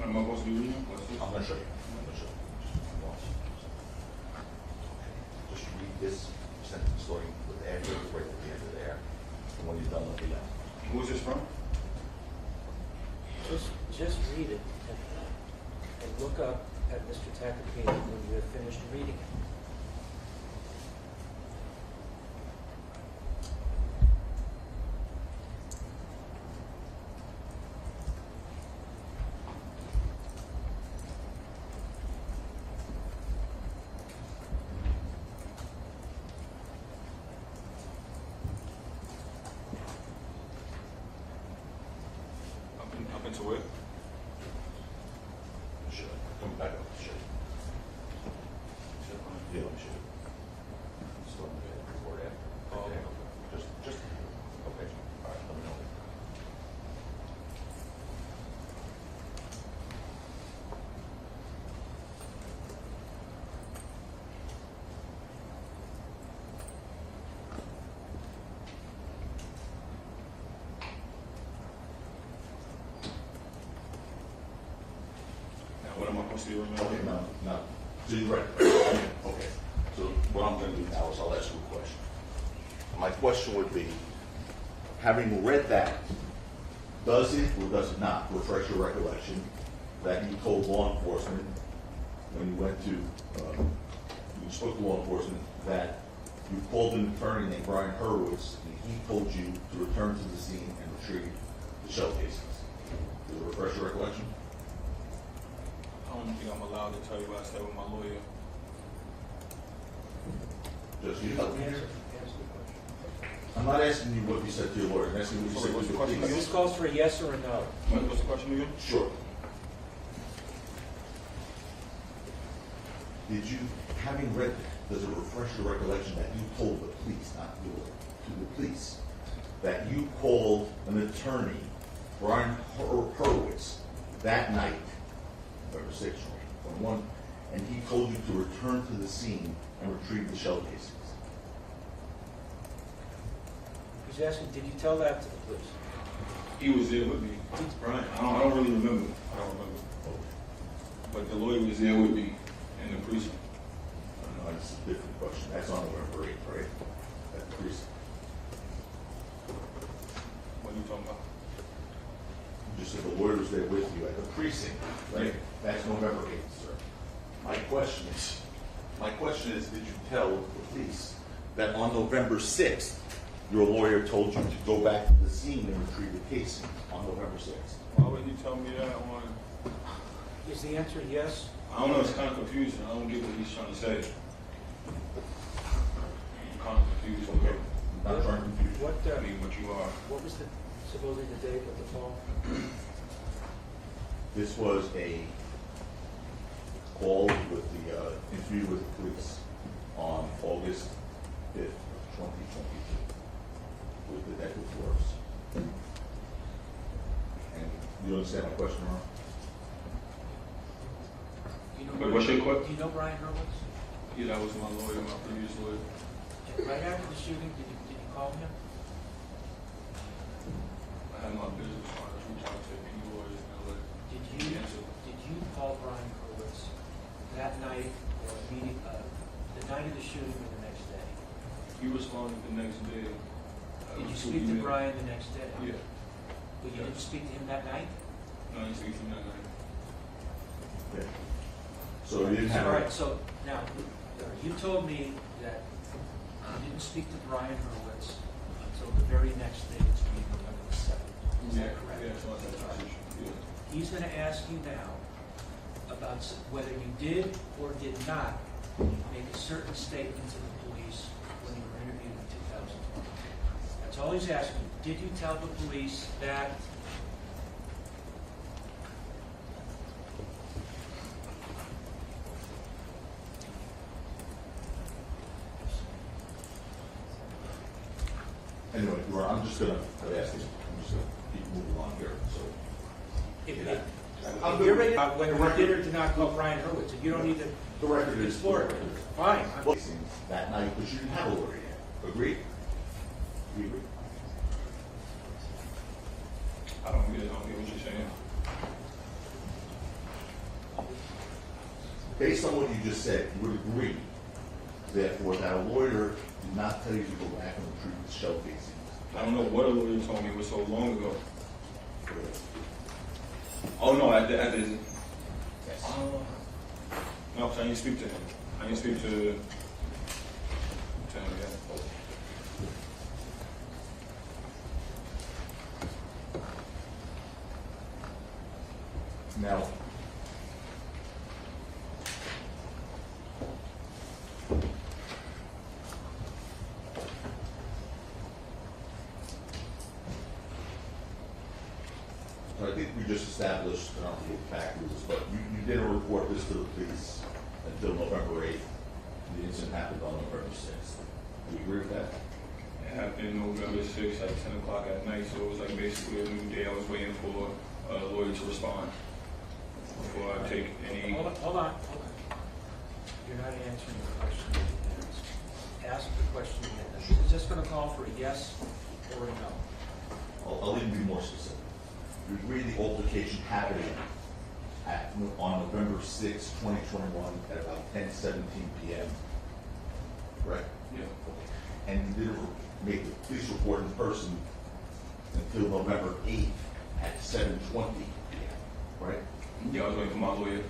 Am I supposed to be reading? What's this? I'm going to show you. I'm going to show you. Just read this sentence starting with the after, right at the end of there. And when you're done, let me know. Who is this from? Just read it and look up at Mr. Tacopini when you have finished reading it. Up into where? Show you. Come back up. Show you. Yeah, let me show you. Starting with the report after. Oh, Okay. okay. Just, okay. All right, let me know. Now, what am I supposed to be Okay, remembering? now, so you read it. Okay, so what I'm gonna do now is I'll ask you a question. My question would be, having read that, does it or does it not refresh your recollection that you told law enforcement when you went to, you spoke to law enforcement, that you called an attorney named Brian Hurwitz and he told you to return to the scene and retrieve the shell casings? Does it refresh your recollection? I don't think I'm allowed to tell you what I said with my lawyer. Just you help me Answer here. the question. I'm not asking you what you said to your lawyer, I'm asking you what you said What's to the your question police. This calls for a yes or a no. What's the question again? Sure. Did you, having read that, does it refresh your recollection that you told the police, not your, to the police, that you called an attorney, Brian Hurwitz, that night, November 6th, on one, and he told you to return to the scene and retrieve the shell casings? He's asking, did you tell that to the police? He was there with me. Brian, I don't really remember. I don't remember. But the lawyer was there with me in the precinct. No, that's a different question. That's on November 8th, right? At the precinct. What are you talking about? You just said the lawyer was there with you at the precinct, right? That's November 8th, sir. My question is, did you tell the police that on November 6th, your lawyer told you to go back to the scene and retrieve the casing on November 6th? Why would he tell me that on? Is the answer yes? I don't know, it's kind of confusing. I don't get what he's trying to say. I'm kind of confused. Okay. not trying to confuse you. What, I mean, what you are. what was the, supposedly the date of the fall? This was a call with the, interview with the police on August 5th, 2022, with Detective Flores. And you understand my question, Ron? Do you know Wait, what's your Do you know Brian Hurwitz? Yeah, that was my lawyer, my previous lawyer. Right after the shooting, did you call him? I had my business partners reach out to any lawyers in LA. Did you call Brian Hurwitz that night or the night of the shooting or the next day? He responded the next day. Did you speak to Brian the next day? Yeah. But you didn't speak to him that night? No, I didn't speak to him that night. Okay. So you didn't have. All right, so now, you told me that you didn't speak to Brian Hurwitz until the very next day, it's being November the 7th. Is that correct? Yeah, so I said transition. Yeah. He's going to ask you now about whether you did or did not make a certain statement to the police when you were interviewed in 2020. That's all he's asking. Did you tell the police that? Anyway, I'm just gonna ask you, I'm just gonna keep moving on here, so. If you're ready, whether you did or did not call Brian Hurwitz, if you don't need to The record is. explore it, fine. That night, because you didn't have a lawyer yet. Agreed? You agree? I don't get what you're saying. Based on what you just said, you would agree, therefore, that a lawyer did not tell you to go back and retrieve the shell casings. I don't know what a lawyer told me, it was so long ago. Oh, no, I didn't. Yes. No, 'cause I didn't speak to him. I didn't speak to him, yeah. Now, so I think we just established, and I'll look backwards, but you didn't report this to the police until November 8th. The incident happened on November 6th. Do you agree with that? It happened November 6th at 10 o'clock at night, so it was like basically a new day. I was waiting for a lawyer to respond before I take any. Hold on. You're not answering the question that you asked. Ask the question again. Is this going to call for a yes or a no? I'll even be more specific. You agree the altercation happened on November 6th, 2021 at about 10:17 p.m., right? Yeah. And you didn't make the police report in person until November 8th at 7:20 p.m., right? Yeah, I was waiting for my lawyer.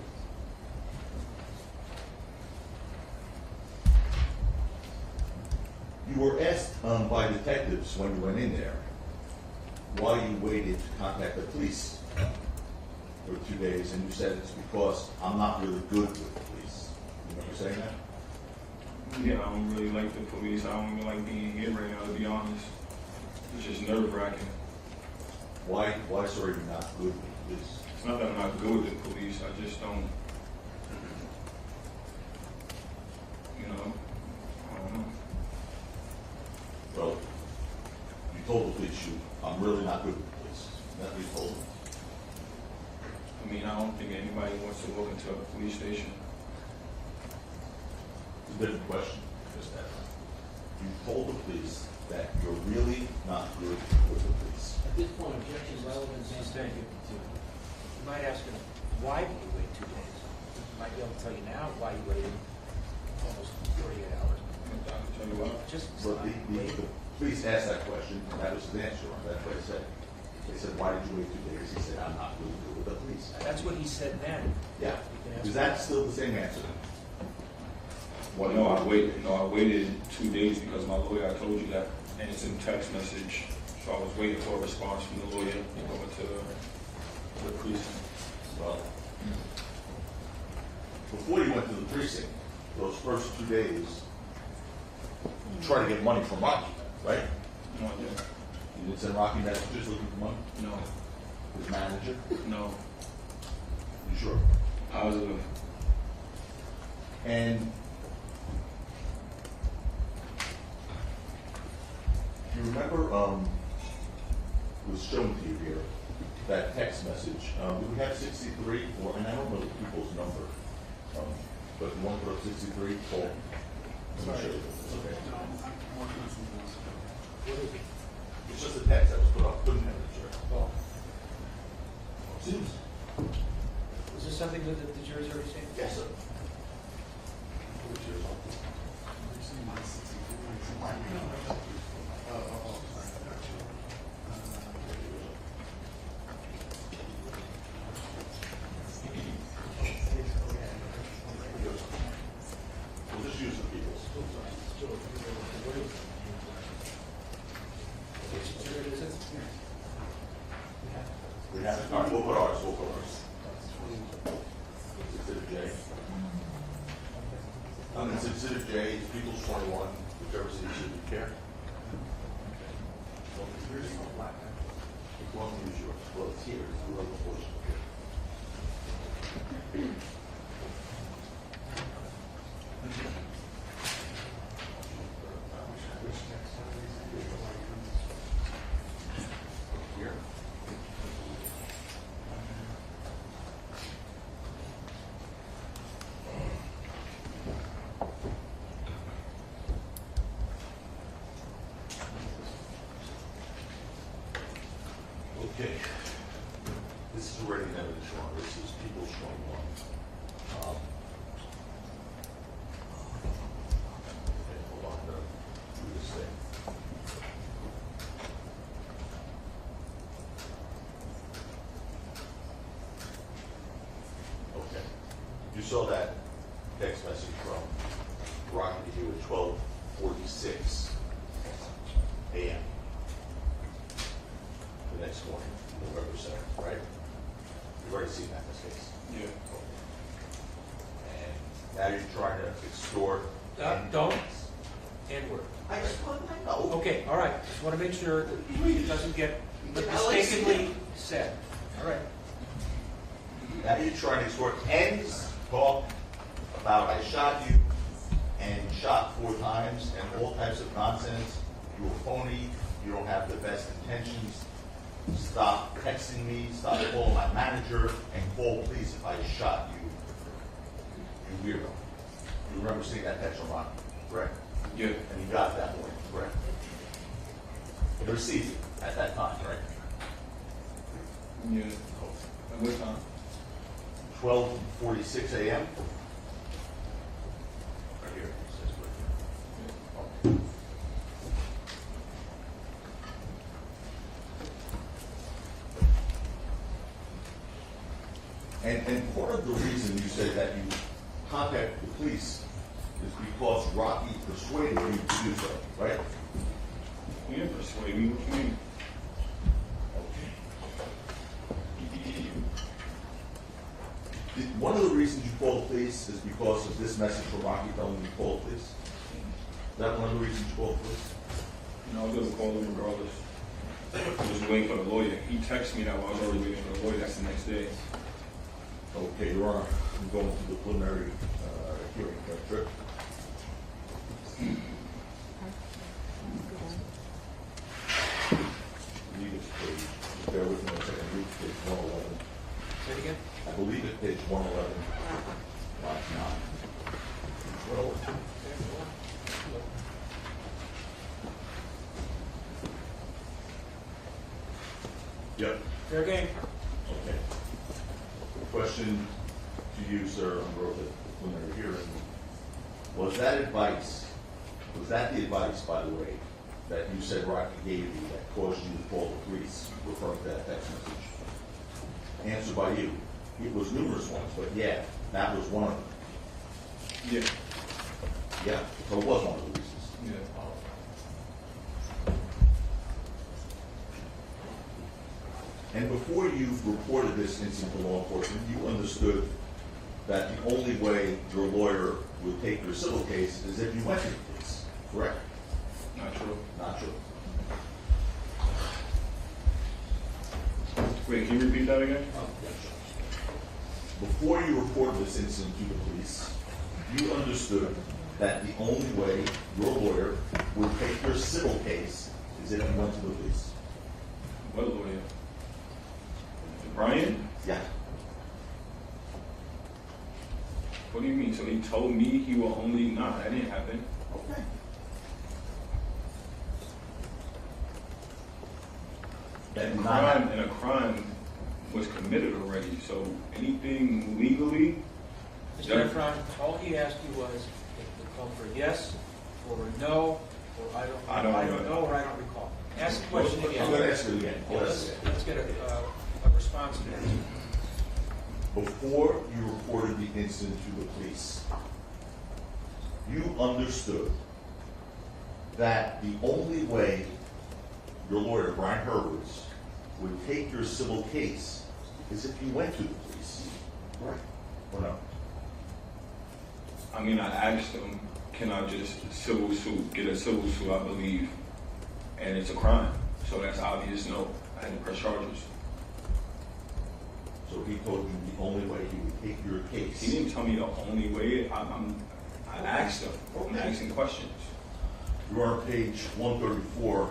You were asked by detectives when you went in there why you waited to contact the police for 2 days, and you said it's because I'm not really good with the police. You remember saying that? Yeah, I don't really like the police. I don't even like being here right now, to be honest. It's just nerve-wracking. Why, sir, are you not good with the police? It's not that I'm not good with the police. I just don't, I don't know. Well, you told the police I'm really not good with the police. That's what you told them. I mean, I don't think anybody wants to walk into a police station. It's a different question, just that. You told the police that you're really not good with the police. At this point, objection relevance is Thank you. You might ask him, why did you wait 2 days? He might be able to tell you now why you waited almost 48 hours. I can tell you why. Just But the police asked that question, and that was his answer. That's what he said. They said, why did you wait 2 days? He said, I'm not really good with the police. That's what he said then. Yeah. You can ask Is that still the same answer? Well, no, I waited 2 days because my lawyer, I told you that, and it's in text message. So I was waiting for a response from the lawyer to go into the precinct. Well, before you went to the precinct, those first 2 days, you tried to get money from Rocky. right? No, I didn't. You didn't send Rocky messages looking for money? No, His manager? no. You sure? Positive. And you remember, it was shown to you here, that text message. Do we have 63? Or, and I don't know the people's number, but you want to put up 63? Paul? Let me show you. Okay. No, I'm working on something else. What is it? It's just a text that was put up. Couldn't have it, sir. Oh, Seems. Is this something that the jury's already seen? Yes, sir. You're saying my 64, my 69. Oh, sorry. I got you. We'll just use the people's. Which exhibit is it? We have it. All right, we'll put ours. We'll put ours. Exhibit J. It's Exhibit J, it's People's 21, whichever seat you care. Well, use yours. Well, it's here, it's the other portion. Here. Okay. This is already an evidence wrong. This is People's 21. Okay, hold on, I'm gonna do this thing. Okay. You saw that text message from Rocky to you at 12:46 a.m. the next morning, November 7th, right? You've already seen that in this case. Yeah. And now you're trying to extort. Don't, N-word. I just want to know. Okay, all right, just want to make sure that it doesn't get mistakenly said. All right. Now you're trying to extort and talk about I shot you and shot 4 times and all types of nonsense. You're a phony. You don't have the best intentions. Stop texting me. Stop calling my manager and call police if I shot you. You weirdo. You remember seeing that text from Ron, correct? Yeah. And you got it that morning, correct? You received it at that time, right? Yeah. At what time? 12:46 a.m. Right here. It says right here. Okay. And part of the reason you say that you contacted the police is because Rocky persuaded you to do so, right? You didn't persuade me. What you mean? One of the reasons you called the police is because of this message from Rocky telling you to call the police. Is that one of the reasons you called the police? No, I was going to call him regardless. I was waiting for the lawyer. He texted me that while I was already waiting for the lawyer. That's the next day. Okay, Your Honor, I'm going to the preliminary hearing, correct? I believe it's page, bear with me a second, I believe it's page 111. Say it again? I believe it's page 111, line 9. 102. Yep. Fair game. Okay. Question to you, sir, under the preliminary hearing. Was that the advice, by the way, that you said Rocky gave you that caused you to call the police, referring to that text message? Answer by you. It was numerous ones, but yeah, that was one of them. Yeah. Yeah, so it was one of the reasons. Yeah. And before you reported this incident to law enforcement, you understood that the only way your lawyer would take your civil case is if you went to the police, correct? Not true. Not true. Wait, can you repeat that again? Before you reported this incident to the police, you understood that the only way your lawyer would take your civil case is if you went to the police. What lawyer? Brian? Yeah. What do you mean? So he told me he will only, nah, that didn't happen. Okay. And a crime was committed already, so anything legally, Mr. Efron, all he asked you was to call for a yes, or a no, or I don't know, or I don't recall. Ask the question again. I'm going to ask it again. Let's get a response to that. Before you reported the incident to the police, you understood that the only way your lawyer, Brian Hurwitz, would take your civil case is if you went to the police. Right. Or no? I mean, I asked him, can I just get a civil suit, I believe, and it's a crime. So that's obvious, no. I had to press charges. So he told you the only way he would take your case. He didn't tell me the only way. I asked him. I'm asking questions. You're on page 134,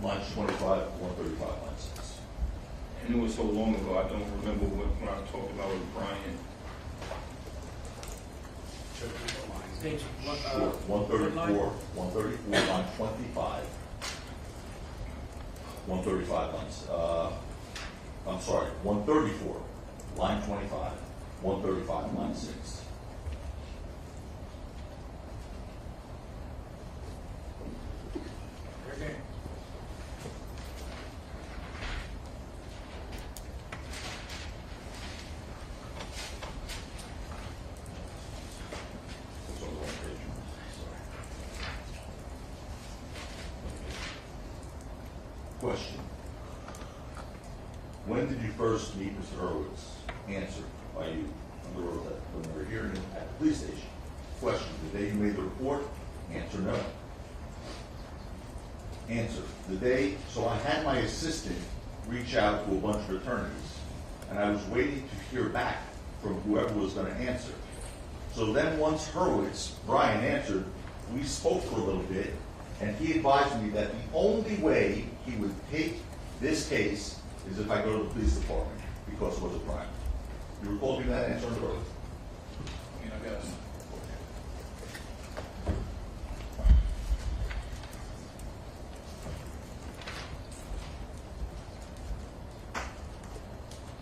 lines 25 to 135, line 6. And it was so long ago, I don't remember when I talked about with Brian. Page 134, 134, line 25. 135 lines. I'm sorry, 134, line 25. 135, line 6. Okay. That's on the wrong page. Sorry. Question. When did you first meet Mr. Hurwitz? Answer by you under oath when we were hearing him at the police station. Question. The day you made the report? Answer no. Answer. The day, so I had my assistant reach out to a bunch of attorneys, and I was waiting to hear back from whoever was going to answer. So then once Hurwitz, Brian, answered, we spoke for a little bit, and he advised me that the only way he would take this case is if I go to the police department, because it was a crime. You recall me that answer under oath? I mean, I guess.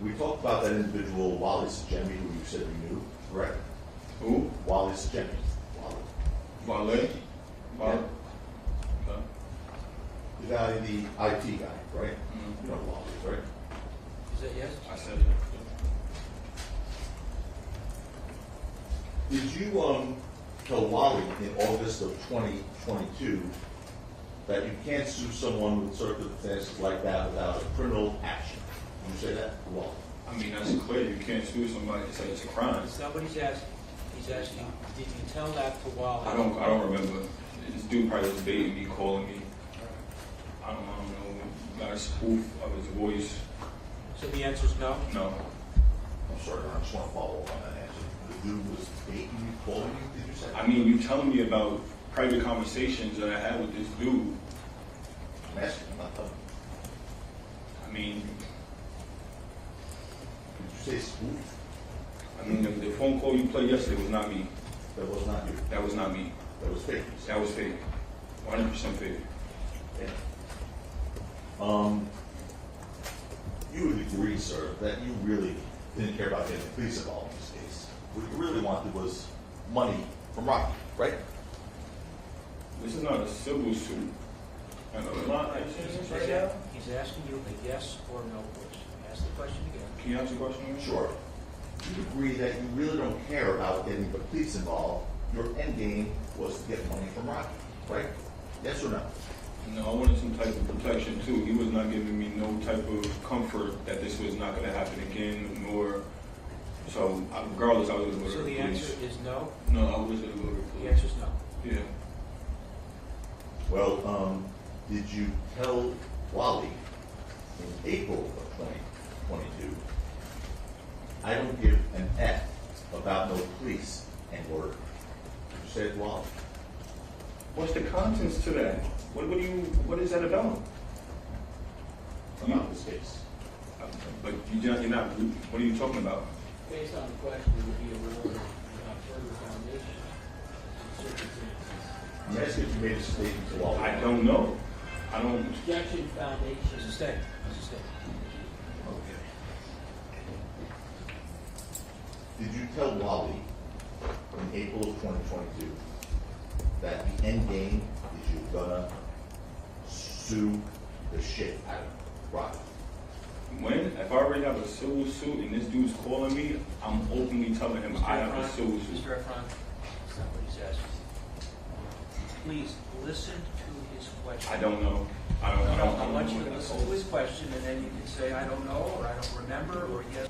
We talked about that individual, Wally Sajemi, who you said you knew, correct? Who? Wally Sajemi. Wally. Wale? Yeah. Okay. The guy, the IT guy, right? Mhm. You know who Wally is, right? Is that yes? I said it. Did you tell Wally in August of 2022 that you can't sue someone with circumstances like that without a criminal action? Did you say that to Wally? I mean, that's clear. You can't sue somebody and say it's a crime. Somebody's asking, he's asking, did you tell that to Wally? I don't remember. This dude probably was baiting me, calling me. I don't know. Got a spoof of his voice. So the answer is no? No. I'm sorry, I just want to follow up on that answer. The dude was dating you, calling you, did you say? I mean, you telling me about private conversations that I had with this dude. I'm asking, I'm not telling you. I mean, Did you say spoof? I mean, the phone call you played yesterday was not me. That was not you. That was not me. That was fake. That was fake. 100% fake. Yeah. You would agree, sir, that you really didn't care about getting the police involved in this case. What you really wanted was money from Rocky, right? This is not a civil suit. I know, not right now. He's asking you a yes or no question. Ask the question again. Can you answer the question again? Sure. You agree that you really don't care about getting the police involved. Your end game was to get money from Rocky, right? Yes or no? No, I wanted some type of protection too. He was not giving me no type of comfort that this was not going to happen again, nor. So, regardless, I was going to go to So the the police. answer is no? No, I was going to go to the The police. answer is no. Yeah. Well, did you tell Wally in April of 2022, I don't give an F about no police and word? You said Wally. What's the contents to that? What is that about? About this case. But you're not, what are you talking about? Based on the question, it would be a relevant further foundation. Circumstances. I'm asking if you made a statement to Wally. I don't know. I don't. Objection foundation. Sustain, sustain. Okay. Did you tell Wally in April of 2022 that the end game is you're gonna sue the shit out of Rocky? When? If I already have a civil suit and this dude's calling me, I'm openly telling him I have a civil suit. Mr. Efron, that's not what he's asking. Please, listen to his question. I don't know. I want you to listen to his question, and then you can say, I don't know, or I don't remember, or yes.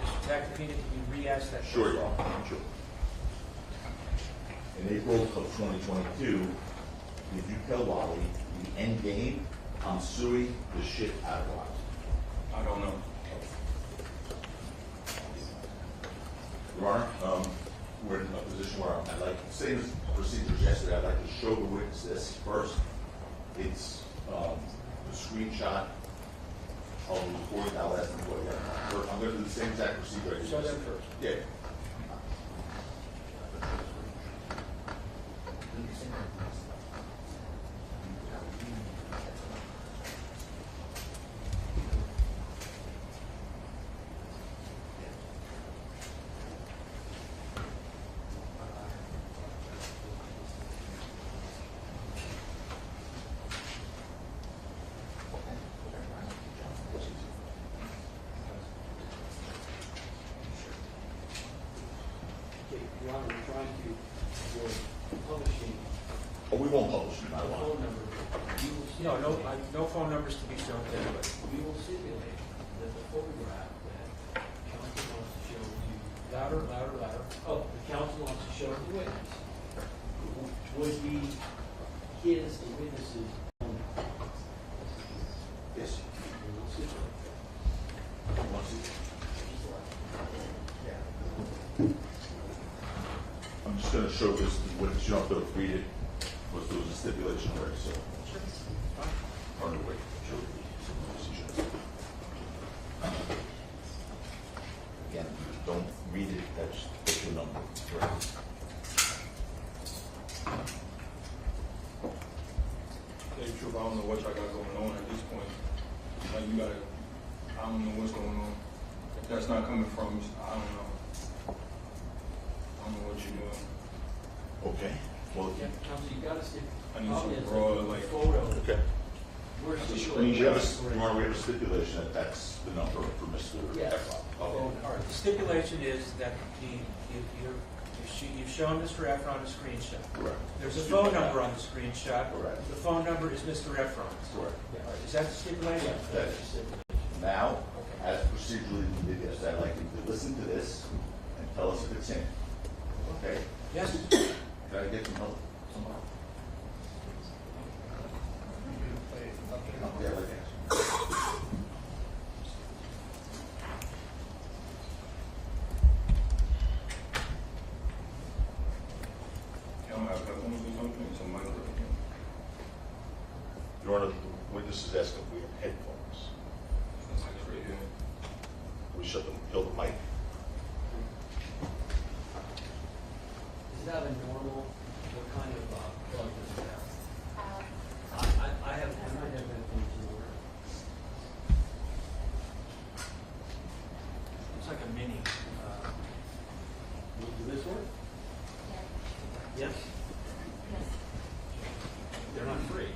Mr. Tacopina, can you re-ask that question? Sure, Your Honor. Sure. In April of 2022, did you tell Wally the end game? I'm suing the shit out of Rocky. I don't know. Your Honor, we're in a position where I'd like, same as procedures yesterday, I'd like to show the witness this first. It's the screenshot of the recording. I'll ask them what I'm going to do the same exact procedure. I did Show them yesterday. first. Yeah. Okay, Your Honor, we're trying to avoid publishing Oh, we won't publish it, not the one. phone number. We will No, stipulate- no phone numbers to be shown to anybody. We will stipulate that the photograph that counsel wants to show to, Louder, louder, louder. oh, the counsel wants to show the witness would be his, the witness's own. Yes. We will stipulate that. Want to see? I'm just going to show this to the witness. You don't have to read it. But there was a stipulation already, so. On the way. Show the procedure. Again, don't read it. That's the number. Right. Tell you the truth, I don't know what y'all got going on at this point. Like you gotta, I don't know what's going on. If that's not coming from, I don't know. I don't know what you're doing. Okay. Well, Yeah, counsel, you gotta stick. I need some broad, like, Photo. okay. We're That's a stipulating. We have a stipulation that that's the number for Mr. Yes. Efron. All right, the stipulation is that you've shown Mr. Efron a screenshot. Correct. There's a phone number on the screenshot. Correct. The phone number is Mr. Efron's. Correct. All right, is that the stipulation? That is. Now, as procedurally we did this, I'd like you to listen to this and tell us if it's in. Okay? Yes? Can I get some help? Okay, I like that. I don't have headphones or something, it's a microphone. Your Honor, the witness is asking if we have headphones. The mic's right here. We shut the, kill the mic. Is that a normal, what kind of plug does it have? I might have that thing to order. It's like a mini. Will this work? Yes? They're not free.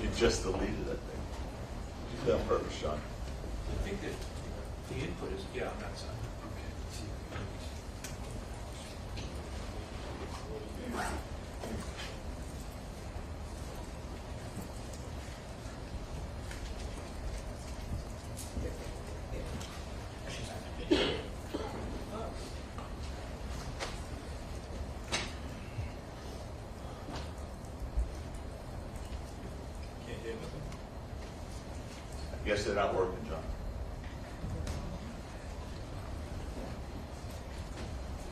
You just deleted that thing. You did that on purpose, Sean. I think that the input is, yeah, on that side. I guess they're not working, John.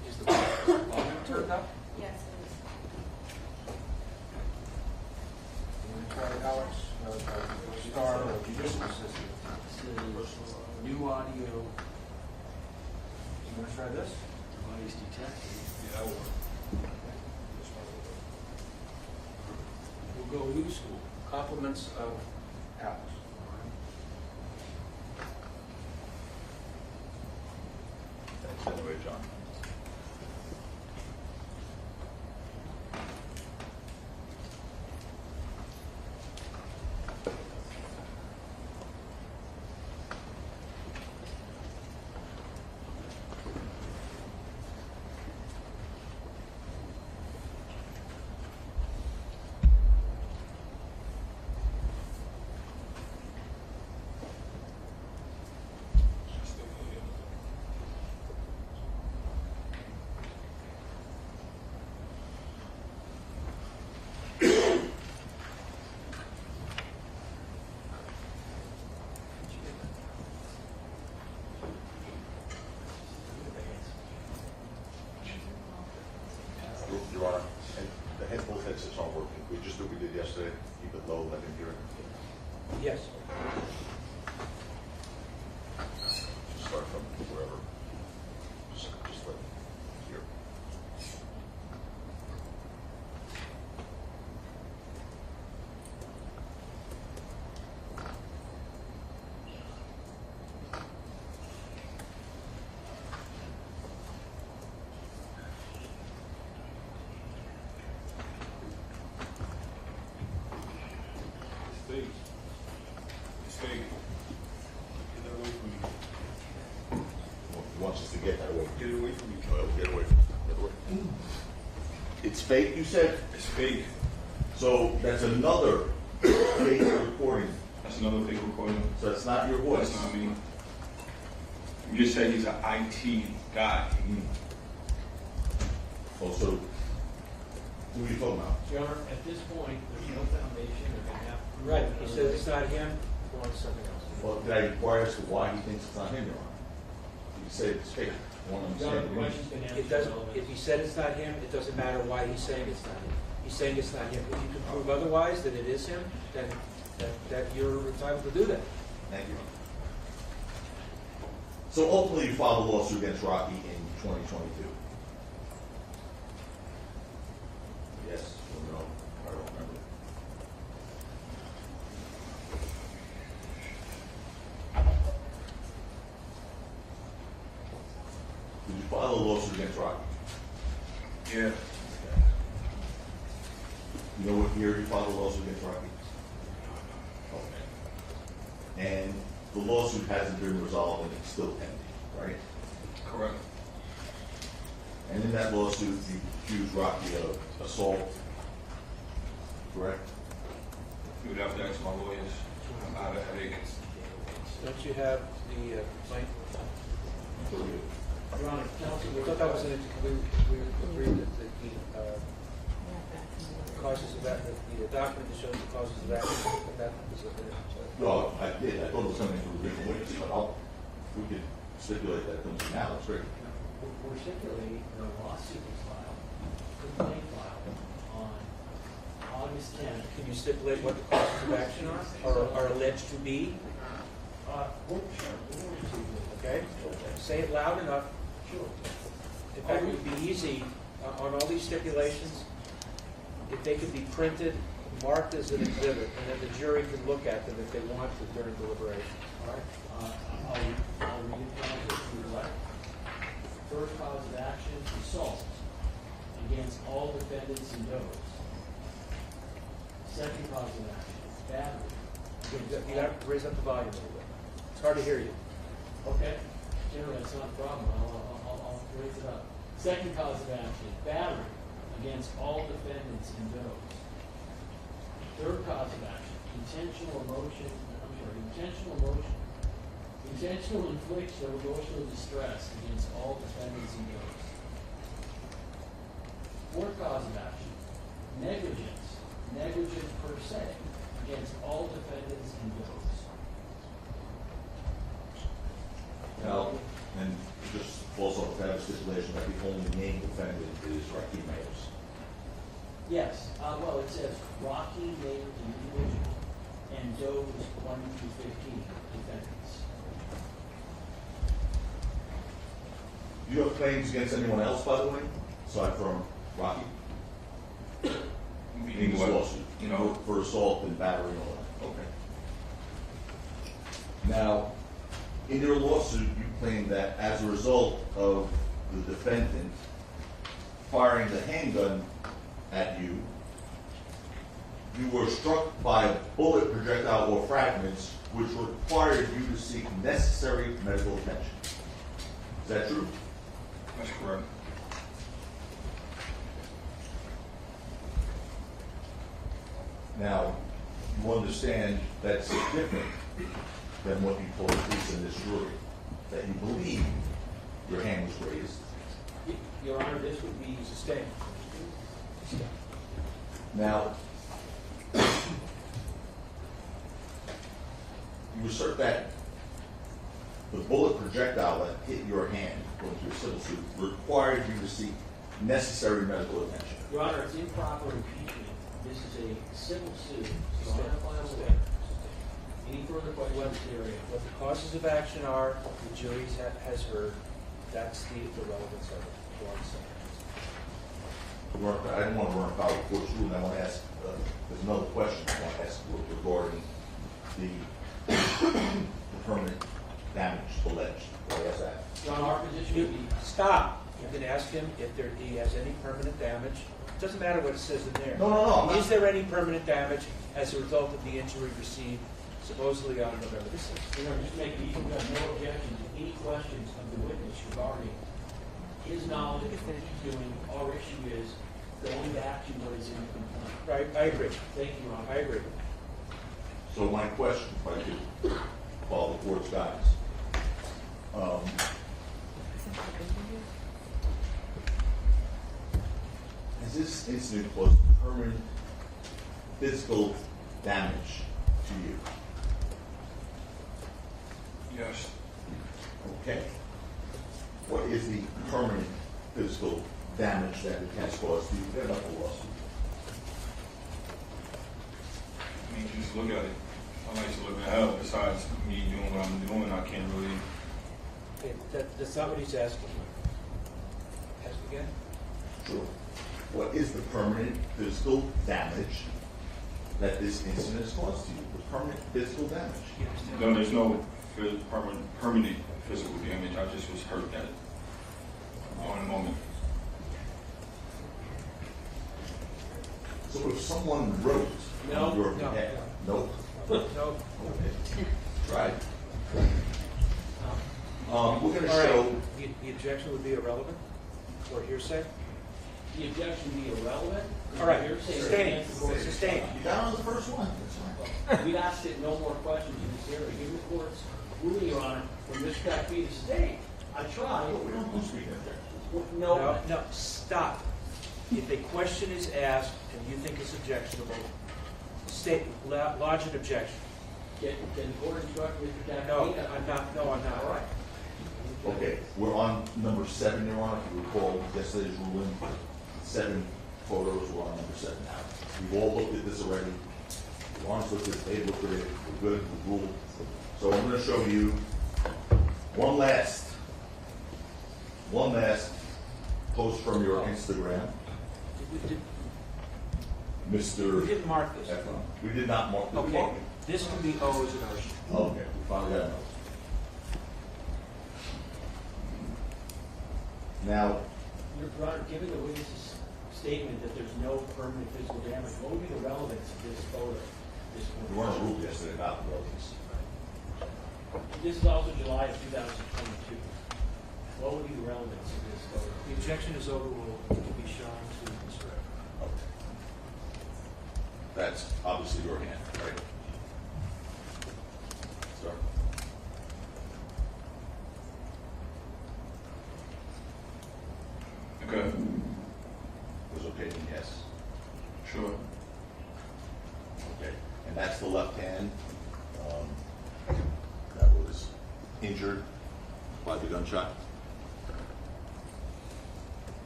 Is the volume turned up? Yes, it is. You want to try it, Alex? Star or judicial assistant? New audio, You want to try this? device detected. Yeah, that would work. We'll go new school. Compliments of Alex. Thanks anyway, John. Your Honor, and both headsets aren't working. We just do what we did yesterday. Keep it low, let him hear it. Yes. Just start from wherever. Just let him hear. It's fake. It's fake. Get that away from me. He wants us to get that away. Get it away from me. Get away. Get away. It's fake, you said? It's fake. So that's another fake recording. That's another fake recording. So that's not your voice. That's not me. You just said he's an IT guy. Oh, so who are you talking about? Your Honor, at this point, there's no foundation, they're gonna have to. Right, he says it's not him, he wants something else. Well, did I inquire as to why he thinks it's not him, Your Honor? You said it's fake. I want to Your Honor, understand the the reason. question's been answered. It doesn't, relevant. if he said it's not him, it doesn't matter why he's saying it's not him. He's saying it's not him. If you can prove otherwise, that it is him, then that you're entitled to do that. Thank you. So ultimately, you filed a lawsuit against Rocky in 2022. Yes, or no? I don't remember. Did you file a lawsuit against Rocky? Yeah. You know what year you filed a lawsuit against Rocky? Okay. And the lawsuit hasn't been resolved and it's still pending, right? Correct. And in that lawsuit, you accused Rocky of assault, correct? You would have to ask my lawyers. I have a headache. Don't you have the complaint? Your Honor, counsel, I thought that was in it, we agreed that the causes of that, the document that shows the causes of action, that was in it. No, I did. I thought it was something for the written witness, but we could stipulate that comes now, that's great. we're stipulating the lawsuit was filed, complaint filed on August 10th. Can you stipulate what the causes of action are alleged to be? Sure, we want to, Okay? Say it loud enough. sure. In fact, it would be easy on all these stipulations, if they could be printed, marked as an exhibit, and then the jury can look at them if they want to during deliberation. All right, I'll read it down if you would like. First cause of action, assault against all defendants and those. Second cause of action, battery. You have to raise up the volume a little bit. It's hard to hear you. Okay, generally, that's not a problem, I'll raise it up. Second cause of action, battery against all defendants and those. Third cause of action, intentional infliction of emotional distress against all defendants and those. Fourth cause of action, negligence per se, against all defendants and those. Now, and just also to have a stipulation that the only named defendant is Raheem Mayers. Yes, well, it says Rocky named the individual and those 1 through 15 defendants. Do you have claims against anyone else, by the way, aside from Rocky? In this lawsuit, You know, for assault and battery and all that? Okay. Now, in your lawsuit, you claim that as a result of the defendant firing the handgun at you, you were struck by a bullet, projectile, or fragments which required you to seek necessary medical attention. Is that true? that's correct. Now, you understand that's different than what you told the police in this jury, that you believe your hand was raised. Your Honor, this would be Sustained. Now, you assert that the bullet projectile that hit your hand, according to your civil suit, required you to seek necessary medical attention. Your Honor, it's improper impeachment. This is a civil suit. So I'm not final Sustained. order. Any further questions here? What the causes of action are, the jury has heard, that's the relevance of it. I didn't want to run afoul of court's rule, and I want to ask, there's another question I want to ask regarding the permanent damage alleged. Will I ask that? Your Honor, our position would be, Stop. You can ask him if he has any permanent damage. It doesn't matter what it says in there. No, I'm not- Is there any permanent damage as a result of the injury received supposedly on November the 6th? Your Honor, just make, you have no objection to any questions of the witness regarding his knowledge of what he's doing. Our issue is going back to what is in the complaint. Right, I agree. Thank you, Your Honor. I agree. So my question, if I could follow the court's guidance. Has this incident caused permanent physical damage to you? Yes. Okay. What is the permanent physical damage that it has caused to you? They're not the lawsuit. I mean, just look at it. I like to look at hell. Besides me doing what I'm doing, I can't really. Okay, that's not what he's asking. Ask again? Sure. What is the permanent physical damage that this incident has caused to you? The permanent physical damage? No, there's no permanent physical damage. I just was hurt at on a moment. So if someone wrote No, on your no, behalf, nope. No. Okay. Right. We're going to All right. show. The objection would be irrelevant or hearsay? The objection be irrelevant. All right, You're saying sustained. against the court's Sustained. You got on the first one. That's right. We asked it no more questions in this area. Give the court's ruling, Your Honor, when Mr. Cafferty stayed. I tried. We don't do speaking objection. No. No, stop. If a question is asked and you think it's objectionable, lodge an objection. Can the court instruct Mr. Cafferty? No, I'm not. No, I'm not. All right. Okay, we're on number 7, Your Honor. If you recall yesterday's ruling, 7 photos were on number 7 now. We've all looked at this already. Lawrence looked at it, Dave looked at it, we're good, we're ruled. So I'm going to show you one last post from your Instagram, Mr. We didn't mark this. Efron. We did not mark the Okay, this can be O's and O's. Okay, we finally got a note. Now, Your Honor, given the witness's statement that there's no permanent physical damage, what would be the relevance of this photo? we weren't ruled yesterday about the relatives. This is also July of 2022. What would be the relevance of this photo? The objection is overruled. It can be shown to Mr. Efron. Okay. That's obviously your hand, right? Start. Okay. Was okay, then yes. Sure. Okay. And that's the left hand, that was injured by the gunshot.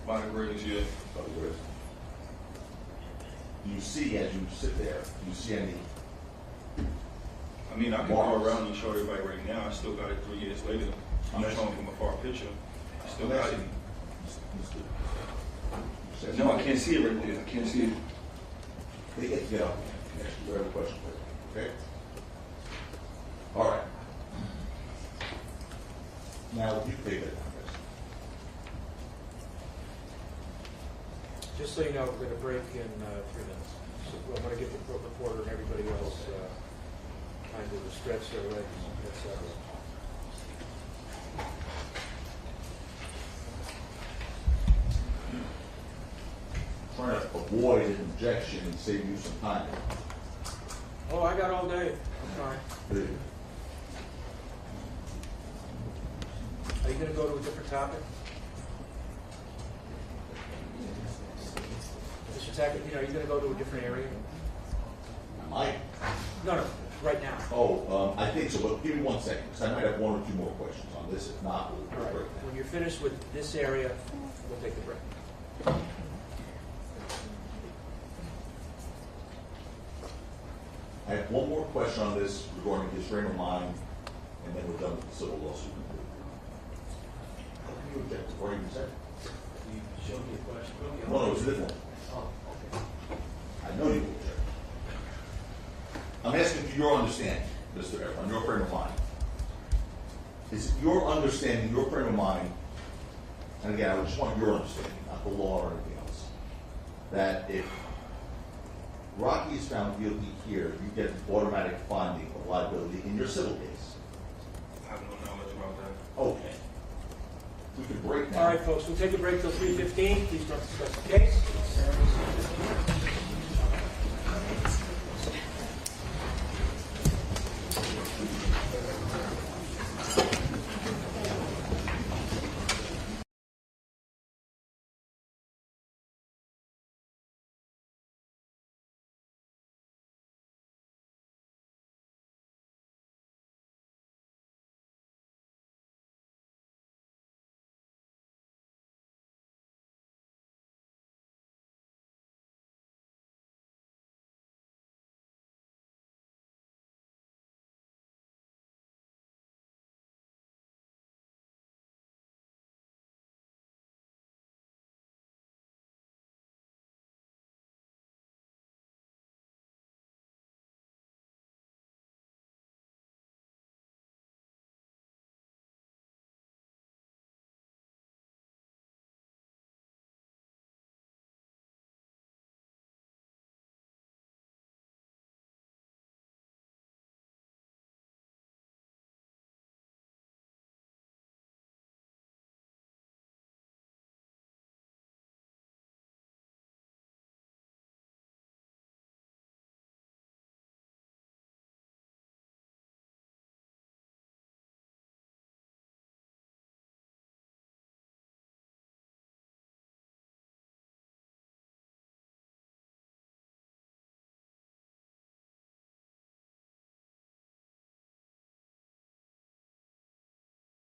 By the graves, yeah. By the wrist. Do you see, as you sit there, do you see any? I mean, I can Marks. go around and show everybody right now. I still got it 3 years later. I'm Yes. showing from a far picture. I still I'm got it. asking, Mr. No, I can't see it right there. I can't see it. They get, you know, whatever question, okay? All right. Now, you take it. Just so you know, we're gonna break in 3 minutes. So I'm gonna give the reporter and everybody else time to stretch their legs, et cetera. Trying to avoid an objection and save you some time. Oh, I got all day. I'm fine. Are you gonna go to a different topic? Mr. Tackett, are you gonna go to a different area? Mike? No, right now. Oh, I think so, but give me 1 second, because I might have 1 or 2 more questions on this. If not, All we'll right, break when you're finished with this area, we'll take the break. I have 1 more question on this regarding his frame of mind, and then we're done with the civil lawsuit. How can you object to what you said? You showed me a question. No, it's a different one. Oh, okay. I know you will object. I'm asking for your understanding, Mr. Everett, on your frame of mind. Is it your understanding, your frame of mind, and again, I just want your understanding, not the law or anything else, that if Rocky is found guilty here, you get an automatic finding of liability in your civil case? I have no knowledge about that. Okay. We can break now. All right, folks, we'll take a break till 3:15. Please don't discuss the case.